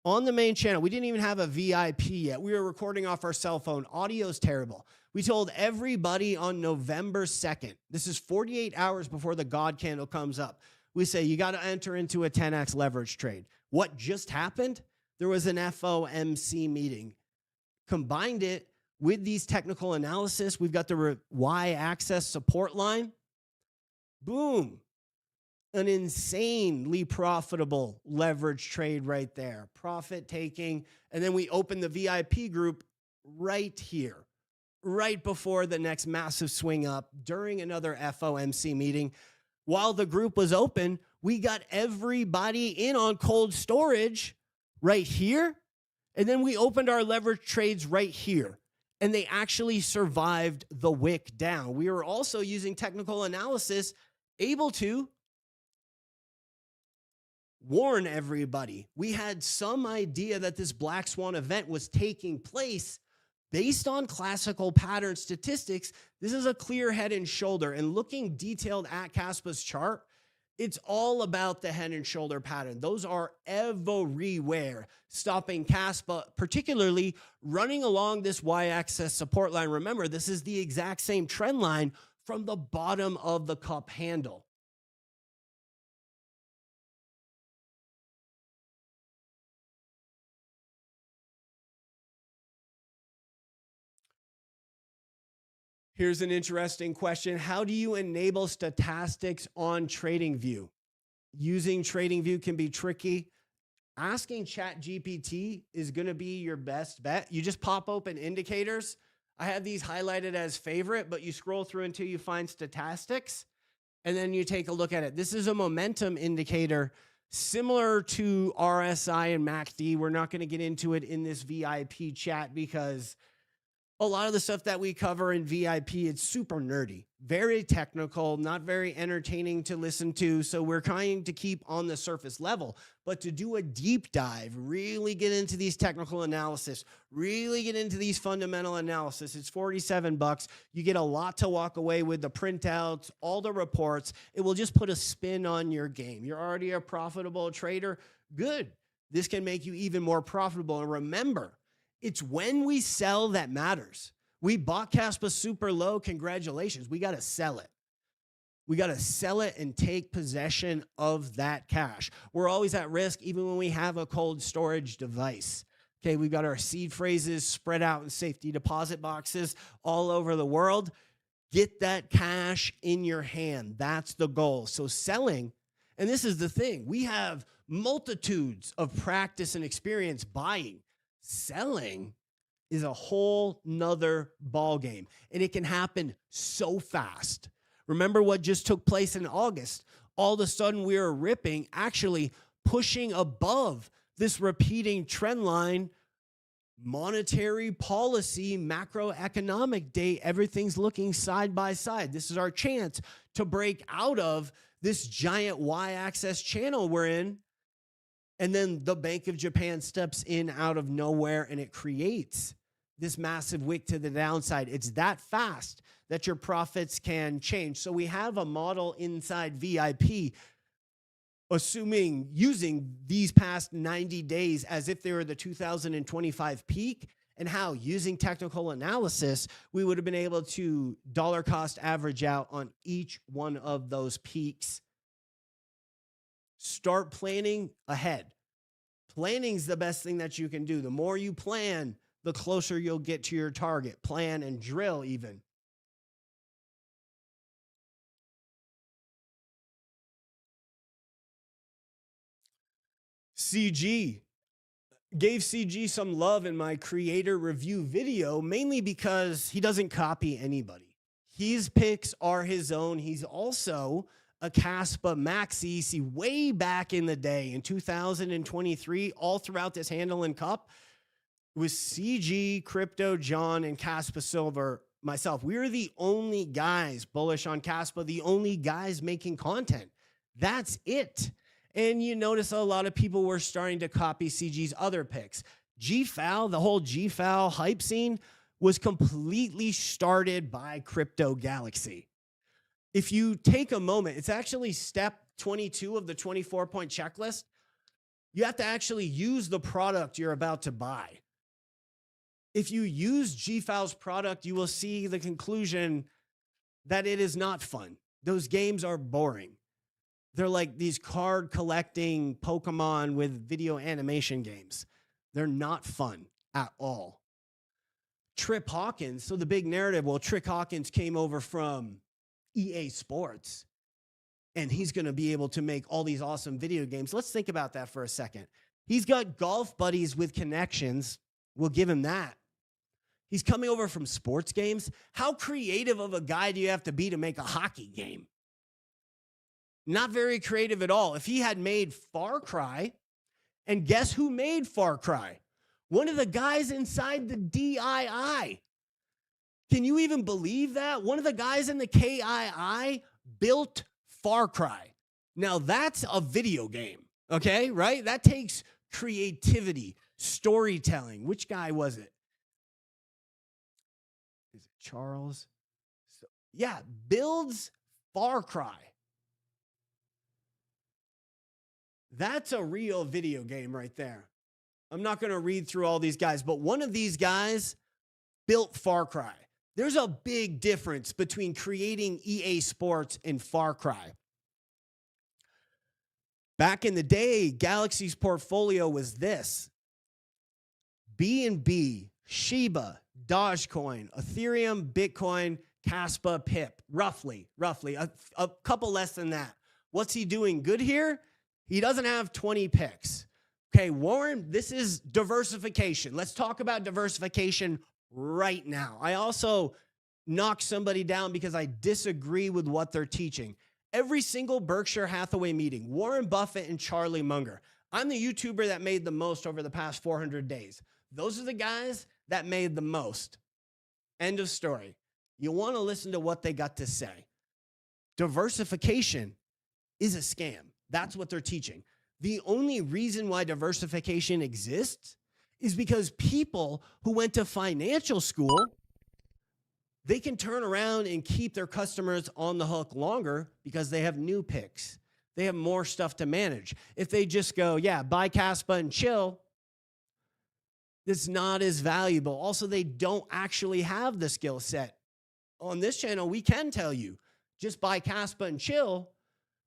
[SPEAKER 1] On the main channel, we didn't even have a VIP yet. We were recording off our cell phone. Audio's terrible. We told everybody on November 2nd, this is 48 hours before the God candle comes up. We say, you got to enter into a 10x leverage trade. What just happened? There was an FOMC meeting. Combined it with these technical analysis. We've got the y-axis support line. Boom. An insanely profitable leverage trade right there. Profit taking. And then we open the VIP group right here, right before the next massive swing up during another FOMC meeting. While the group was open, we got everybody in on cold storage right here. And then we opened our leverage trades right here. And they actually survived the wick down. We were also using technical analysis, able to warn everybody. We had some idea that this black swan event was taking place based on classical pattern statistics. This is a clear head and shoulder. And looking detailed at Kaspa's chart, it's all about the head and shoulder pattern. Those are everywhere, stopping Kaspa, particularly running along this y-axis support line. Remember, this is the exact same trend line from the bottom of the cup handle. Here's an interesting question. How do you enable stochastics on TradingView? Using TradingView can be tricky. Asking ChatGPT is going to be your best bet. You just pop open indicators. I have these highlighted as favorite, but you scroll through until you find stochastics, and then you take a look at it. This is a momentum indicator similar to RSI and MACD. We're not going to get into it in this VIP chat because A lot of the stuff that we cover in VIP, it's super nerdy, very technical, not very entertaining to listen to. So we're trying to keep on the surface level, but to do a deep dive, really get into these technical analysis, really get into these fundamental analysis. It's $47. You get a lot to walk away with, the printouts, all the reports. It will just put a spin on your game. You're already a profitable trader. Good. This can make you even more profitable. And remember, it's when we sell that matters. We bought Kaspa super low. Congratulations. We got to sell it. We got to sell it and take possession of that cash. We're always at risk, even when we have a cold storage device. Okay, we've got our seed phrases spread out in safety deposit boxes all over the world. Get that cash in your hand. That's the goal. So selling, and this is the thing, we have multitudes of practice and experience buying. Selling is a whole nother ball game, and it can happen so fast. Remember what just took place in August? All of a sudden, we were ripping, actually pushing above this repeating trend line, monetary policy, macroeconomic day. Everything's looking side by side. This is our chance to break out of this giant y-axis channel we're in. And then the Bank of Japan steps in out of nowhere, and it creates this massive wick to the downside. It's that fast that your profits can change. So we have a model inside VIP, assuming using these past 90 days as if they were the 2025 peak, and how using technical analysis, we would have been able to dollar cost average out on each one of those peaks. Start planning ahead. Planning's the best thing that you can do. The more you plan, the closer you'll get to your target. Plan and drill even. CG. Gave CG some love in my creator review video, mainly because he doesn't copy anybody. His picks are his own. He's also a Kaspa maxi. See, way back in the day in 2023, all throughout this handle and cup, it was CG, Crypto, John, and Kaspa Silver, myself. We were the only guys bullish on Kaspa, the only guys making content. That's it. And you notice a lot of people were starting to copy CG's other picks. GFAL, the whole GFAL hype scene was completely started by Crypto Galaxy. If you take a moment, it's actually step 22 of the 24-point checklist. You have to actually use the product you're about to buy. If you use GFAL's product, you will see the conclusion that it is not fun. Those games are boring. They're like these card collecting Pokemon with video animation games. They're not fun at all. Trip Hawkins, so the big narrative, well, Trip Hawkins came over from EA Sports, and he's going to be able to make all these awesome video games. Let's think about that for a second. He's got golf buddies with connections. We'll give him that. He's coming over from sports games. How creative of a guy do you have to be to make a hockey game? Not very creative at all. If he had made Far Cry, and guess who made Far Cry? One of the guys inside the DII. Can you even believe that? One of the guys in the KII built Far Cry. Now that's a video game, okay, right? That takes creativity, storytelling. Which guy was it? Is it Charles? Yeah, builds Far Cry. That's a real video game right there. I'm not going to read through all these guys, but one of these guys built Far Cry. There's a big difference between creating EA Sports and Far Cry. Back in the day, Galaxy's portfolio was this: BNB, Shiba, Dogecoin, Ethereum, Bitcoin, Kaspa, Pip, roughly, a couple less than that. What's he doing good here? He doesn't have 20 picks. Okay, Warren, this is diversification. Let's talk about diversification right now. I also knock somebody down because I disagree with what they're teaching. Every single Berkshire Hathaway meeting, Warren Buffett and Charlie Munger. I'm the YouTuber that made the most over the past 400 days. Those are the guys that made the most. End of story. You want to listen to what they got to say. Diversification is a scam. That's what they're teaching. The only reason why diversification exists is because people who went to financial school, they can turn around and keep their customers on the hook longer because they have new picks. They have more stuff to manage. If they just go, yeah, buy Kaspa and chill, it's not as valuable. Also, they don't actually have the skill set. On this channel, we can tell you, just buy Kaspa and chill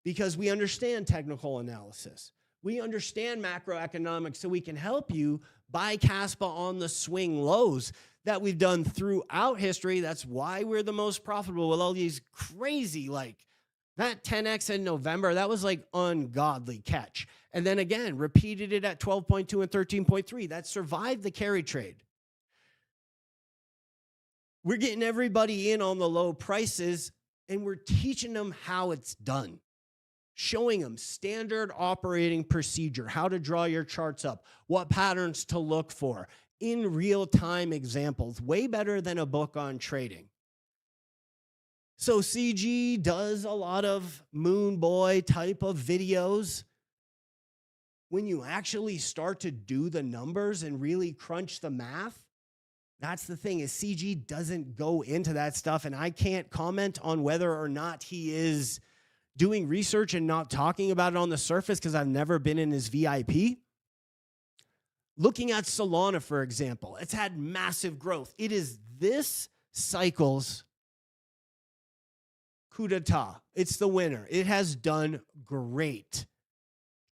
[SPEAKER 1] because we understand technical analysis. We understand macroeconomics, so we can help you buy Kaspa on the swing lows that we've done throughout history. That's why we're the most profitable with all these crazy, like that 10x in November, that was like ungodly catch. And then again, repeated it at 12.2 and 13.3. That survived the carry trade. We're getting everybody in on the low prices, and we're teaching them how it's done. Showing them standard operating procedure, how to draw your charts up, what patterns to look for, in real-time examples, way better than a book on trading. So CG does a lot of moon boy type of videos. When you actually start to do the numbers and really crunch the math, that's the thing, is CG doesn't go into that stuff, and I can't comment on whether or not he is doing research and not talking about it on the surface because I've never been in his VIP. Looking at Solana, for example, it's had massive growth. It is this cycle's coup d'etat. It's the winner. It has done great.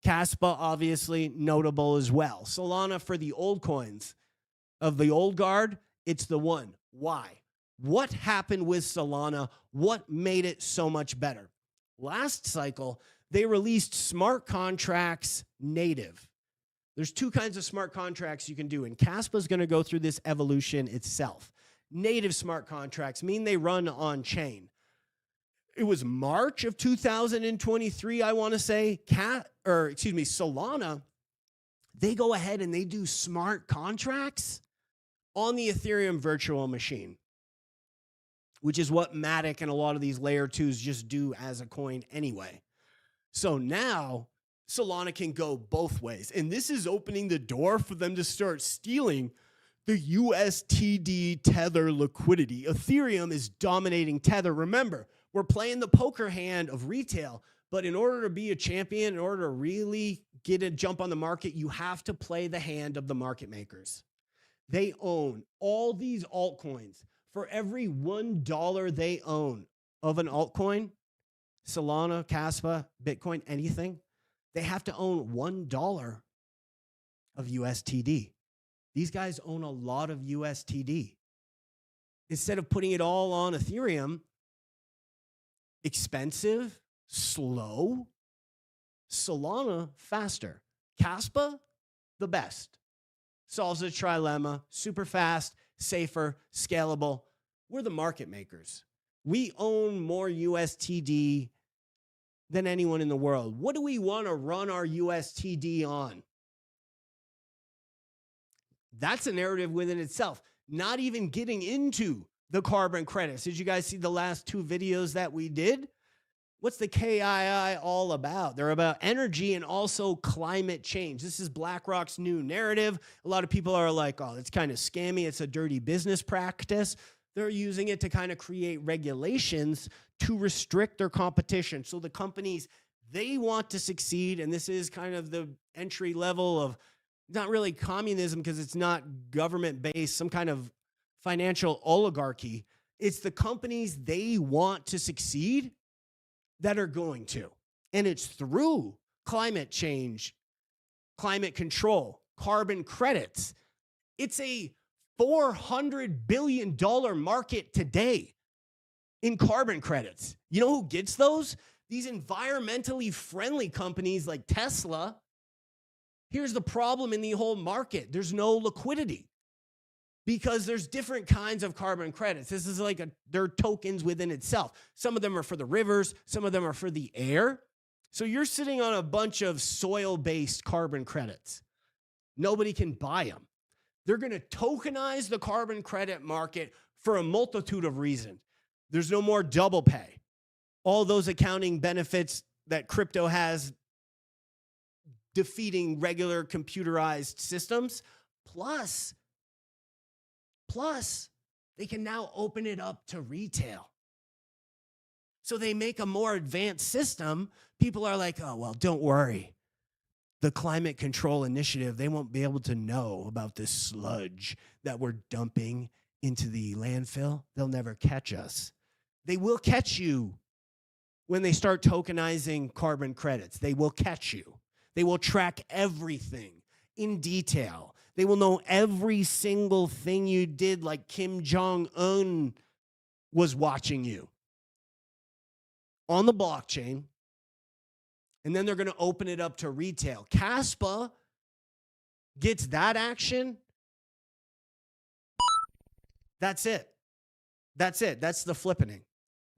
[SPEAKER 1] Kaspa, obviously, notable as well. Solana, for the old coins of the old guard, it's the one. Why? What happened with Solana? What made it so much better? Last cycle, they released smart contracts native. There's two kinds of smart contracts you can do, and Kaspa is going to go through this evolution itself. Native smart contracts mean they run on chain. It was March of 2023, I want to say, Solana, they go ahead and they do smart contracts on the Ethereum virtual machine, which is what Matic and a lot of these layer 2s just do as a coin anyway. So now Solana can go both ways. And this is opening the door for them to start stealing the USTD Tether liquidity. Ethereum is dominating Tether. Remember, we're playing the poker hand of retail, but in order to be a champion, in order to really get a jump on the market, you have to play the hand of the market makers. They own all these altcoins. For every $1 they own of an altcoin, Solana, Kaspa, Bitcoin, anything, they have to own $1 of USTD. These guys own a lot of USTD. Instead of putting it all on Ethereum, expensive, slow, Solana, faster. Kaspa, the best. Solves the trilemma, super fast, safer, scalable. We're the market makers. We own more USTD than anyone in the world. What do we want to run our USTD on? That's a narrative within itself. Not even getting into the carbon credits. Did you guys see the last two videos that we did? What's the KII all about? They're about energy and also climate change. This is BlackRock's new narrative. A lot of people are like, oh, it's kind of scammy. It's a dirty business practice. They're using it to kind of create regulations to restrict their competition. So the companies, they want to succeed, and this is kind of the entry level of not really communism because it's not government-based, some kind of financial oligarchy. It's the companies they want to succeed that are going to. And it's through climate change, climate control, carbon credits. It's a $400 billion market today in carbon credits. You know who gets those? These environmentally friendly companies like Tesla. Here's the problem in the whole market. There's no liquidity because there's different kinds of carbon credits. This is like they're tokens within itself. Some of them are for the rivers. Some of them are for the air. So you're sitting on a bunch of soil-based carbon credits. Nobody can buy them. They're going to tokenize the carbon credit market, for a multitude of reasons. There's no more double pay. All those accounting benefits that crypto has defeating regular computerized systems. Plus, they can now open it up to retail. So they make a more advanced system. People are like, oh, well, don't worry. The climate control initiative, they won't be able to know about this sludge that we're dumping into the landfill. They'll never catch us. They will catch you when they start tokenizing carbon credits. They will catch you. They will track everything in detail. They will know every single thing you did, like Kim Jong-un was watching you on the blockchain. And then they're going to open it up to retail. Kaspa gets that action. That's it. That's it. That's the flippening.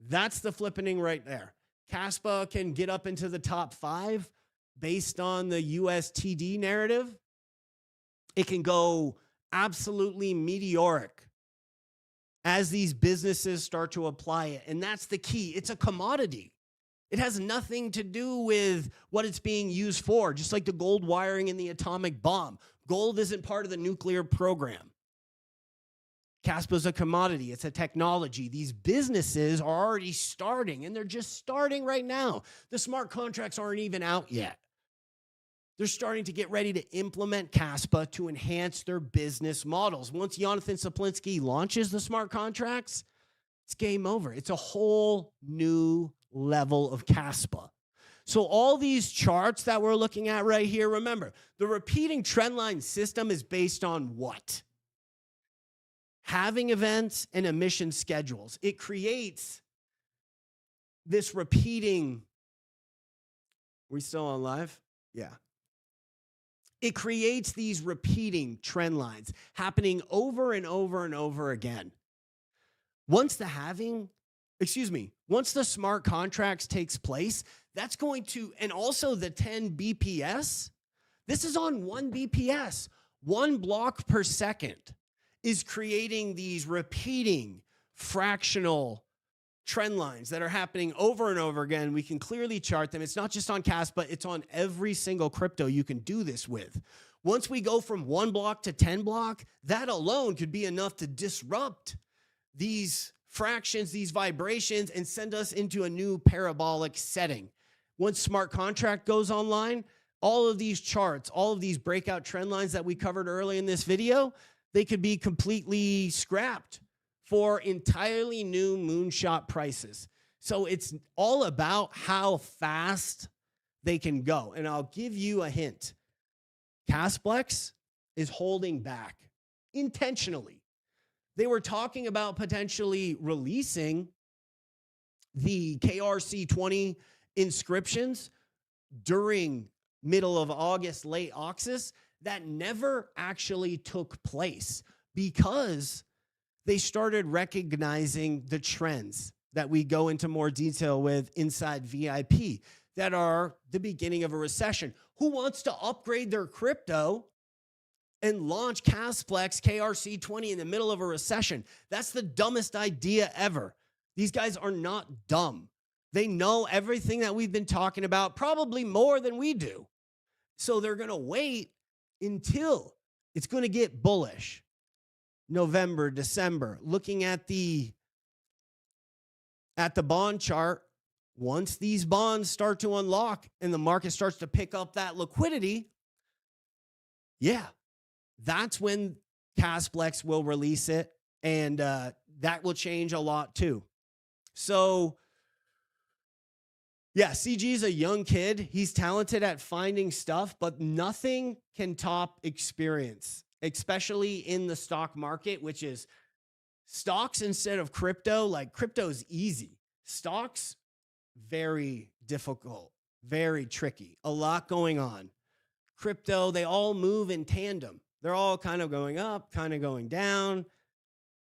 [SPEAKER 1] That's the flippening right there. Kaspa can get up into the top 5 based on the USTD narrative. It can go absolutely meteoric as these businesses start to apply it. And that's the key. It's a commodity. It has nothing to do with what it's being used for, just like the gold wiring in the atomic bomb. Gold isn't part of the nuclear program. Kaspa is a commodity. It's a technology. These businesses are already starting, and they're just starting right now. The smart contracts aren't even out yet. They're starting to get ready to implement Kaspa to enhance their business models. Once Jonathan Saplinsky launches the smart contracts, it's game over. It's a whole new level of Kaspa. So all these charts that we're looking at right here, remember, the repeating trendline system is based on what? Having events and emission schedules. It creates this repeating. Are we still on live? Yeah. It creates these repeating trend lines happening over and over and over again. Once the smart contracts takes place, that's going to, and also the 10 BPS, this is on 1 BPS, 1 block per second is creating these repeating fractional trend lines that are happening over and over again. We can clearly chart them. It's not just on Kaspa, it's on every single crypto you can do this with. Once we go from 1 block to 10 block, that alone could be enough to disrupt these fractions, these vibrations, and send us into a new parabolic setting. Once smart contract goes online, all of these charts, all of these breakout trend lines that we covered early in this video, they could be completely scrapped for entirely new moonshot prices. So it's all about how fast they can go. And I'll give you a hint. Kasplex is holding back intentionally. They were talking about potentially releasing the KRC20 inscriptions during middle of August, late Oxus. That never actually took place because they started recognizing the trends that we go into more detail with inside VIP that are the beginning of a recession. Who wants to upgrade their crypto and launch Kasplex KRC20 in the middle of a recession? That's the dumbest idea ever. These guys are not dumb. They know everything that we've been talking about, probably more than we do. So they're going to wait until it's going to get bullish. November, December, looking at the bond chart, once these bonds start to unlock and the market starts to pick up that liquidity, yeah, that's when Kasplex will release it, and that will change a lot too. So yeah, CG is a young kid. He's talented at finding stuff, but nothing can top experience, especially in the stock market, which is stocks instead of crypto. Like, crypto's easy. Stocks, very difficult, very tricky, a lot going on. Crypto, they all move in tandem. They're all kind of going up, kind of going down,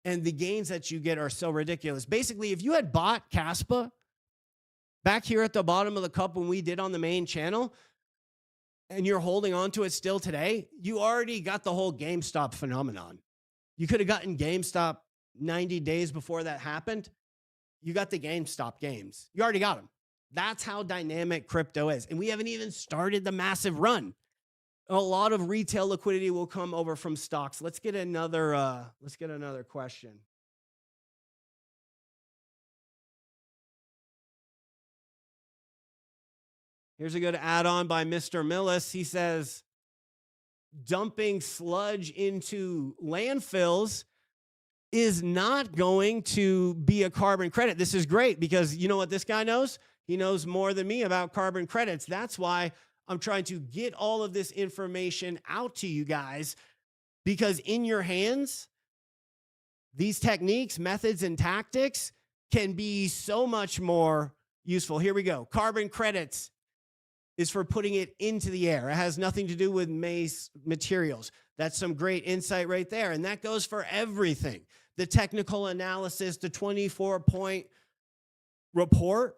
[SPEAKER 1] and the gains that you get are so ridiculous. Basically, if you had bought Kaspa back here at the bottom of the cup when we did on the main channel, and you're holding on to it still today, you already got the whole GameStop phenomenon. You could have gotten GameStop 90 days before that happened, you got the GameStop games. You already got them. That's how dynamic crypto is. And we haven't even started the massive run. A lot of retail liquidity will come over from stocks. Let's get another question. Here's a good add-on by Mr. Millis. He says, dumping sludge into landfills is not going to be a carbon credit. This is great because you know what this guy knows? He knows more than me about carbon credits. That's why I'm trying to get all of this information out to you guys, because in your hands, these techniques, methods, and tactics can be so much more useful. Here we go. Carbon credits is for putting it into the air. It has nothing to do with mace materials. That's some great insight right there. And that goes for everything. The technical analysis, the 24-point report.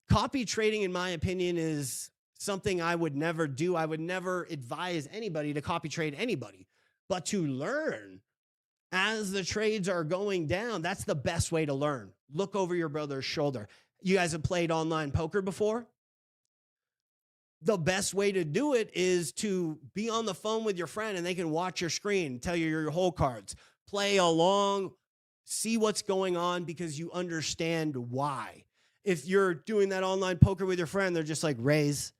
[SPEAKER 1] Copy trading, in my opinion, is something I would never do. I would never advise anybody to copy trade anybody. But to learn as the trades are going down, that's the best way to learn. Look over your brother's shoulder. You guys have played online poker before? The best way to do it is to be on the phone with your friend and they can watch your screen, tell you your hole cards, play along, see what's going on because you understand why. If you're doing that online poker with your friend, they're just like, raise.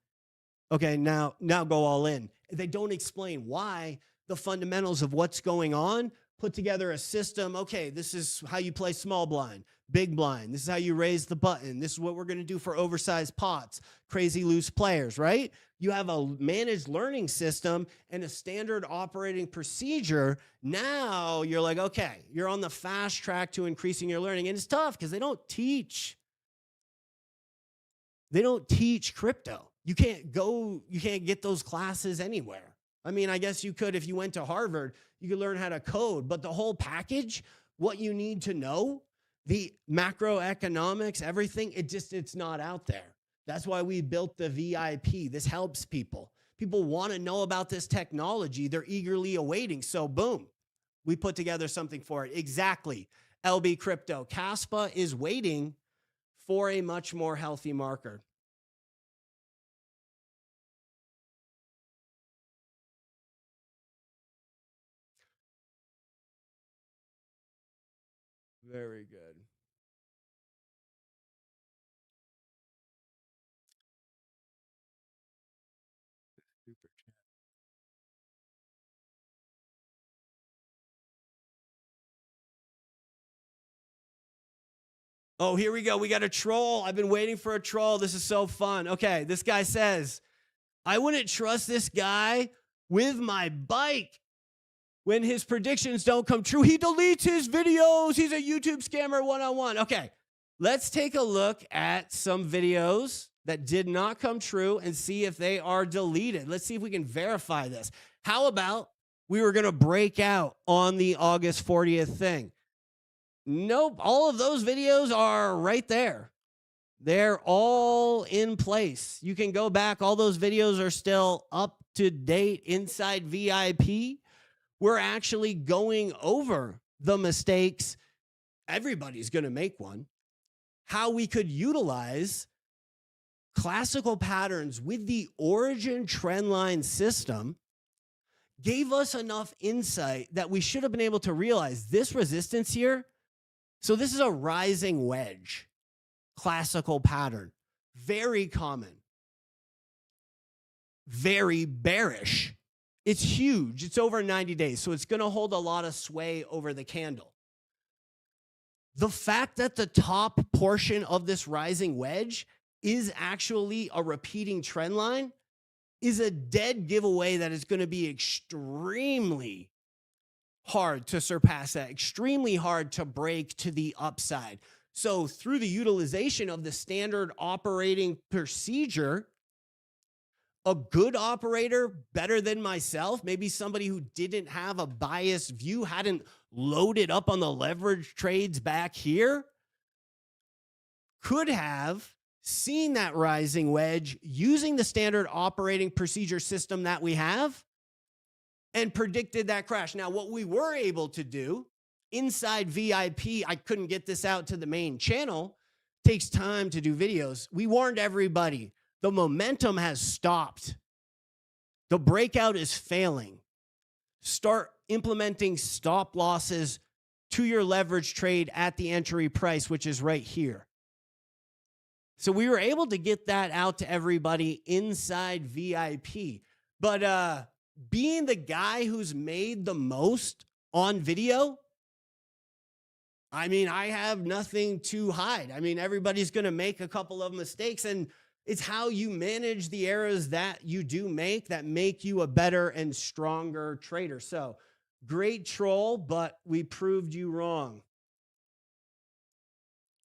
[SPEAKER 1] Okay, now go all in. They don't explain why, the fundamentals of what's going on, put together a system. Okay, this is how you play small blind, big blind. This is how you raise the button. This is what we're going to do for oversized pots, crazy loose players, right? You have a managed learning system and a standard operating procedure. Now you're like, okay, you're on the fast track to increasing your learning. And it's tough because they don't teach crypto. You can't get those classes anywhere. I mean, I guess you could if you went to Harvard, you could learn how to code, but the whole package, what you need to know, the macroeconomics, everything, it's not out there. That's why we built the VIP. This helps people. People want to know about this technology. They're eagerly awaiting. So boom, we put together something for it. Exactly. LB Crypto. Kaspa is waiting for a much more healthy market. Very good. Oh, here we go. We got a troll. I've been waiting for a troll. This is so fun. Okay, this guy says, I wouldn't trust this guy with my bike. When his predictions don't come true, he deletes his videos. He's a YouTube scammer 101. Okay, let's take a look at some videos that did not come true and see if they are deleted. Let's see if we can verify this. How about we were going to break out on the August 40th thing? Nope, all of those videos are right there. They're all in place. You can go back. All those videos are still up to date inside VIP. We're actually going over the mistakes. Everybody's going to make one. How we could utilize classical patterns with the origin trendline system gave us enough insight that we should have been able to realize this resistance here. So this is a rising wedge, classical pattern, very common, very bearish. It's huge. It's over 90 days. So it's going to hold a lot of sway over the candle. The fact that the top portion of this rising wedge is actually a repeating trend line is a dead giveaway that it's going to be extremely hard to surpass that, extremely hard to break to the upside. So through the utilization of the standard operating procedure, a good operator, better than myself, maybe somebody who didn't have a biased view, hadn't loaded up on the leverage trades back here, could have seen that rising wedge using the standard operating procedure system that we have and predicted that crash. Now, what we were able to do inside VIP, I couldn't get this out to the main channel. Takes time to do videos. We warned everybody. The momentum has stopped. The breakout is failing. Start implementing stop losses to your leverage trade at the entry price, which is right here. So we were able to get that out to everybody inside VIP. But being the guy who's made the most on video, I mean, I have nothing to hide. I mean, everybody's going to make a couple of mistakes, and it's how you manage the errors that you do make that make you a better and stronger trader. So great troll, but we proved you wrong.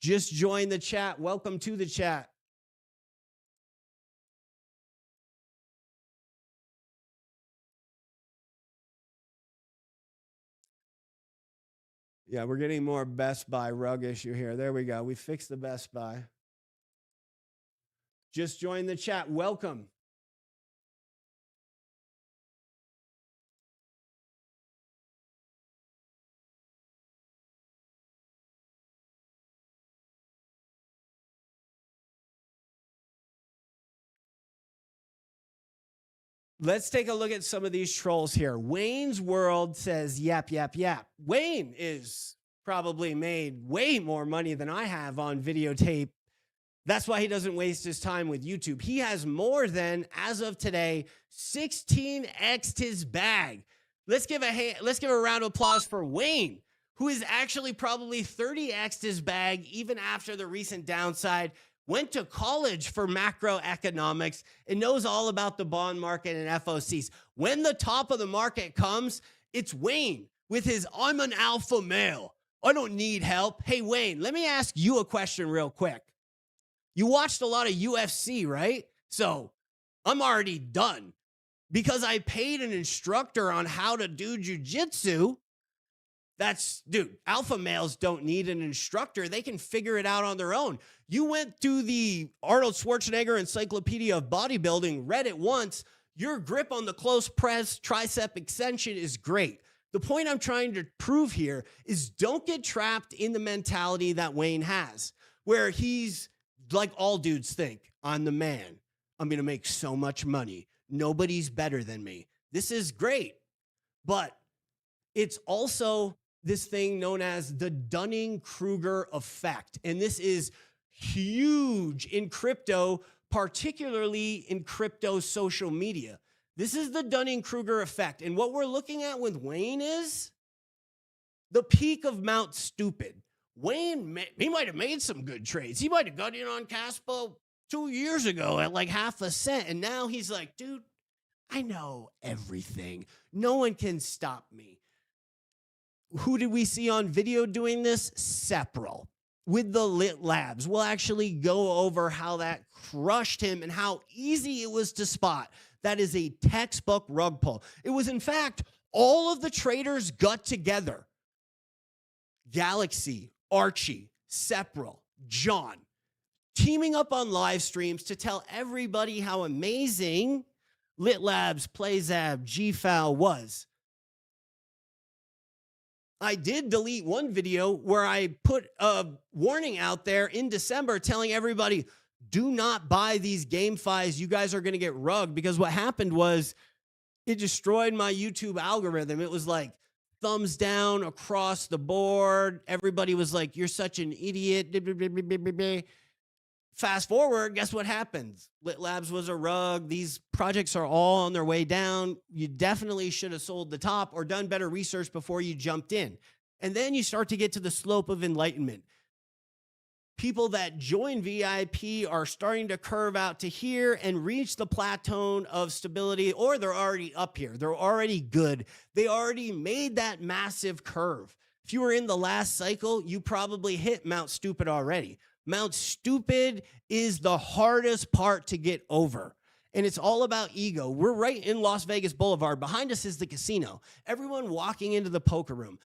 [SPEAKER 1] Just join the chat. Welcome to the chat. Yeah, we're getting more Best Buy rug issue here. There we go. We fixed the Best Buy. Just join the chat. Welcome. Let's take a look at some of these trolls here. Wayne's World says, yap, yap, yap. Wayne is probably made way more money than I have on videotape. That's why he doesn't waste his time with YouTube. He has more than, as of today, 16x'd his bag. Let's give a round of applause for Wayne, who is actually probably 30x'd his bag even after the recent downside. Went to college for macroeconomics and knows all about the bond market and FOCs. When the top of the market comes, it's Wayne with his, I'm an alpha male. I don't need help. Hey, Wayne, let me ask you a question real quick. You watched a lot of UFC, right? So I'm already done because I paid an instructor on how to do jujitsu. Dude, alpha males don't need an instructor. They can figure it out on their own. You went through the Arnold Schwarzenegger Encyclopedia of Bodybuilding, read it once. Your grip on the close press tricep extension is great. The point I'm trying to prove here is don't get trapped in the mentality that Wayne has, where he's like all dudes think, I'm the man. I'm going to make so much money. Nobody's better than me. This is great, but it's also this thing known as the Dunning-Kruger effect. And this is huge in crypto, particularly in crypto social media. This is the Dunning-Kruger effect. And what we're looking at with Wayne is the peak of Mount Stupid. Wayne, he might have made some good trades. He might have got in on Kaspa 2 years ago at like half a cent. And now he's like, dude, I know everything. No one can stop me. Who did we see on video doing this? Sepral with the Lit Labs. We'll actually go over how that crushed him and how easy it was to spot. That is a textbook rug pull. It was, in fact, all of the traders got together. Galaxy, Archie, Sepral, John, teaming up on live streams to tell everybody how amazing Lit Labs, PlayZab, GFAL was. I did delete one video where I put a warning out there in December telling everybody, do not buy these GameFis. You guys are going to get rugged, because what happened was it destroyed my YouTube algorithm. It was like thumbs down across the board. Everybody was like, you're such an idiot. Fast forward, guess what happens? Lit Labs was a rug. These projects are all on their way down. You definitely should have sold the top or done better research before you jumped in. And then you start to get to the slope of enlightenment. People that join VIP are starting to curve out to here and reach the plateau of stability, or they're already up here. They're already good. They already made that massive curve. If you were in the last cycle, you probably hit Mount Stupid already. Mount Stupid is the hardest part to get over. And it's all about ego. We're right in Las Vegas Boulevard. Behind us is the casino. Everyone walking into the poker room.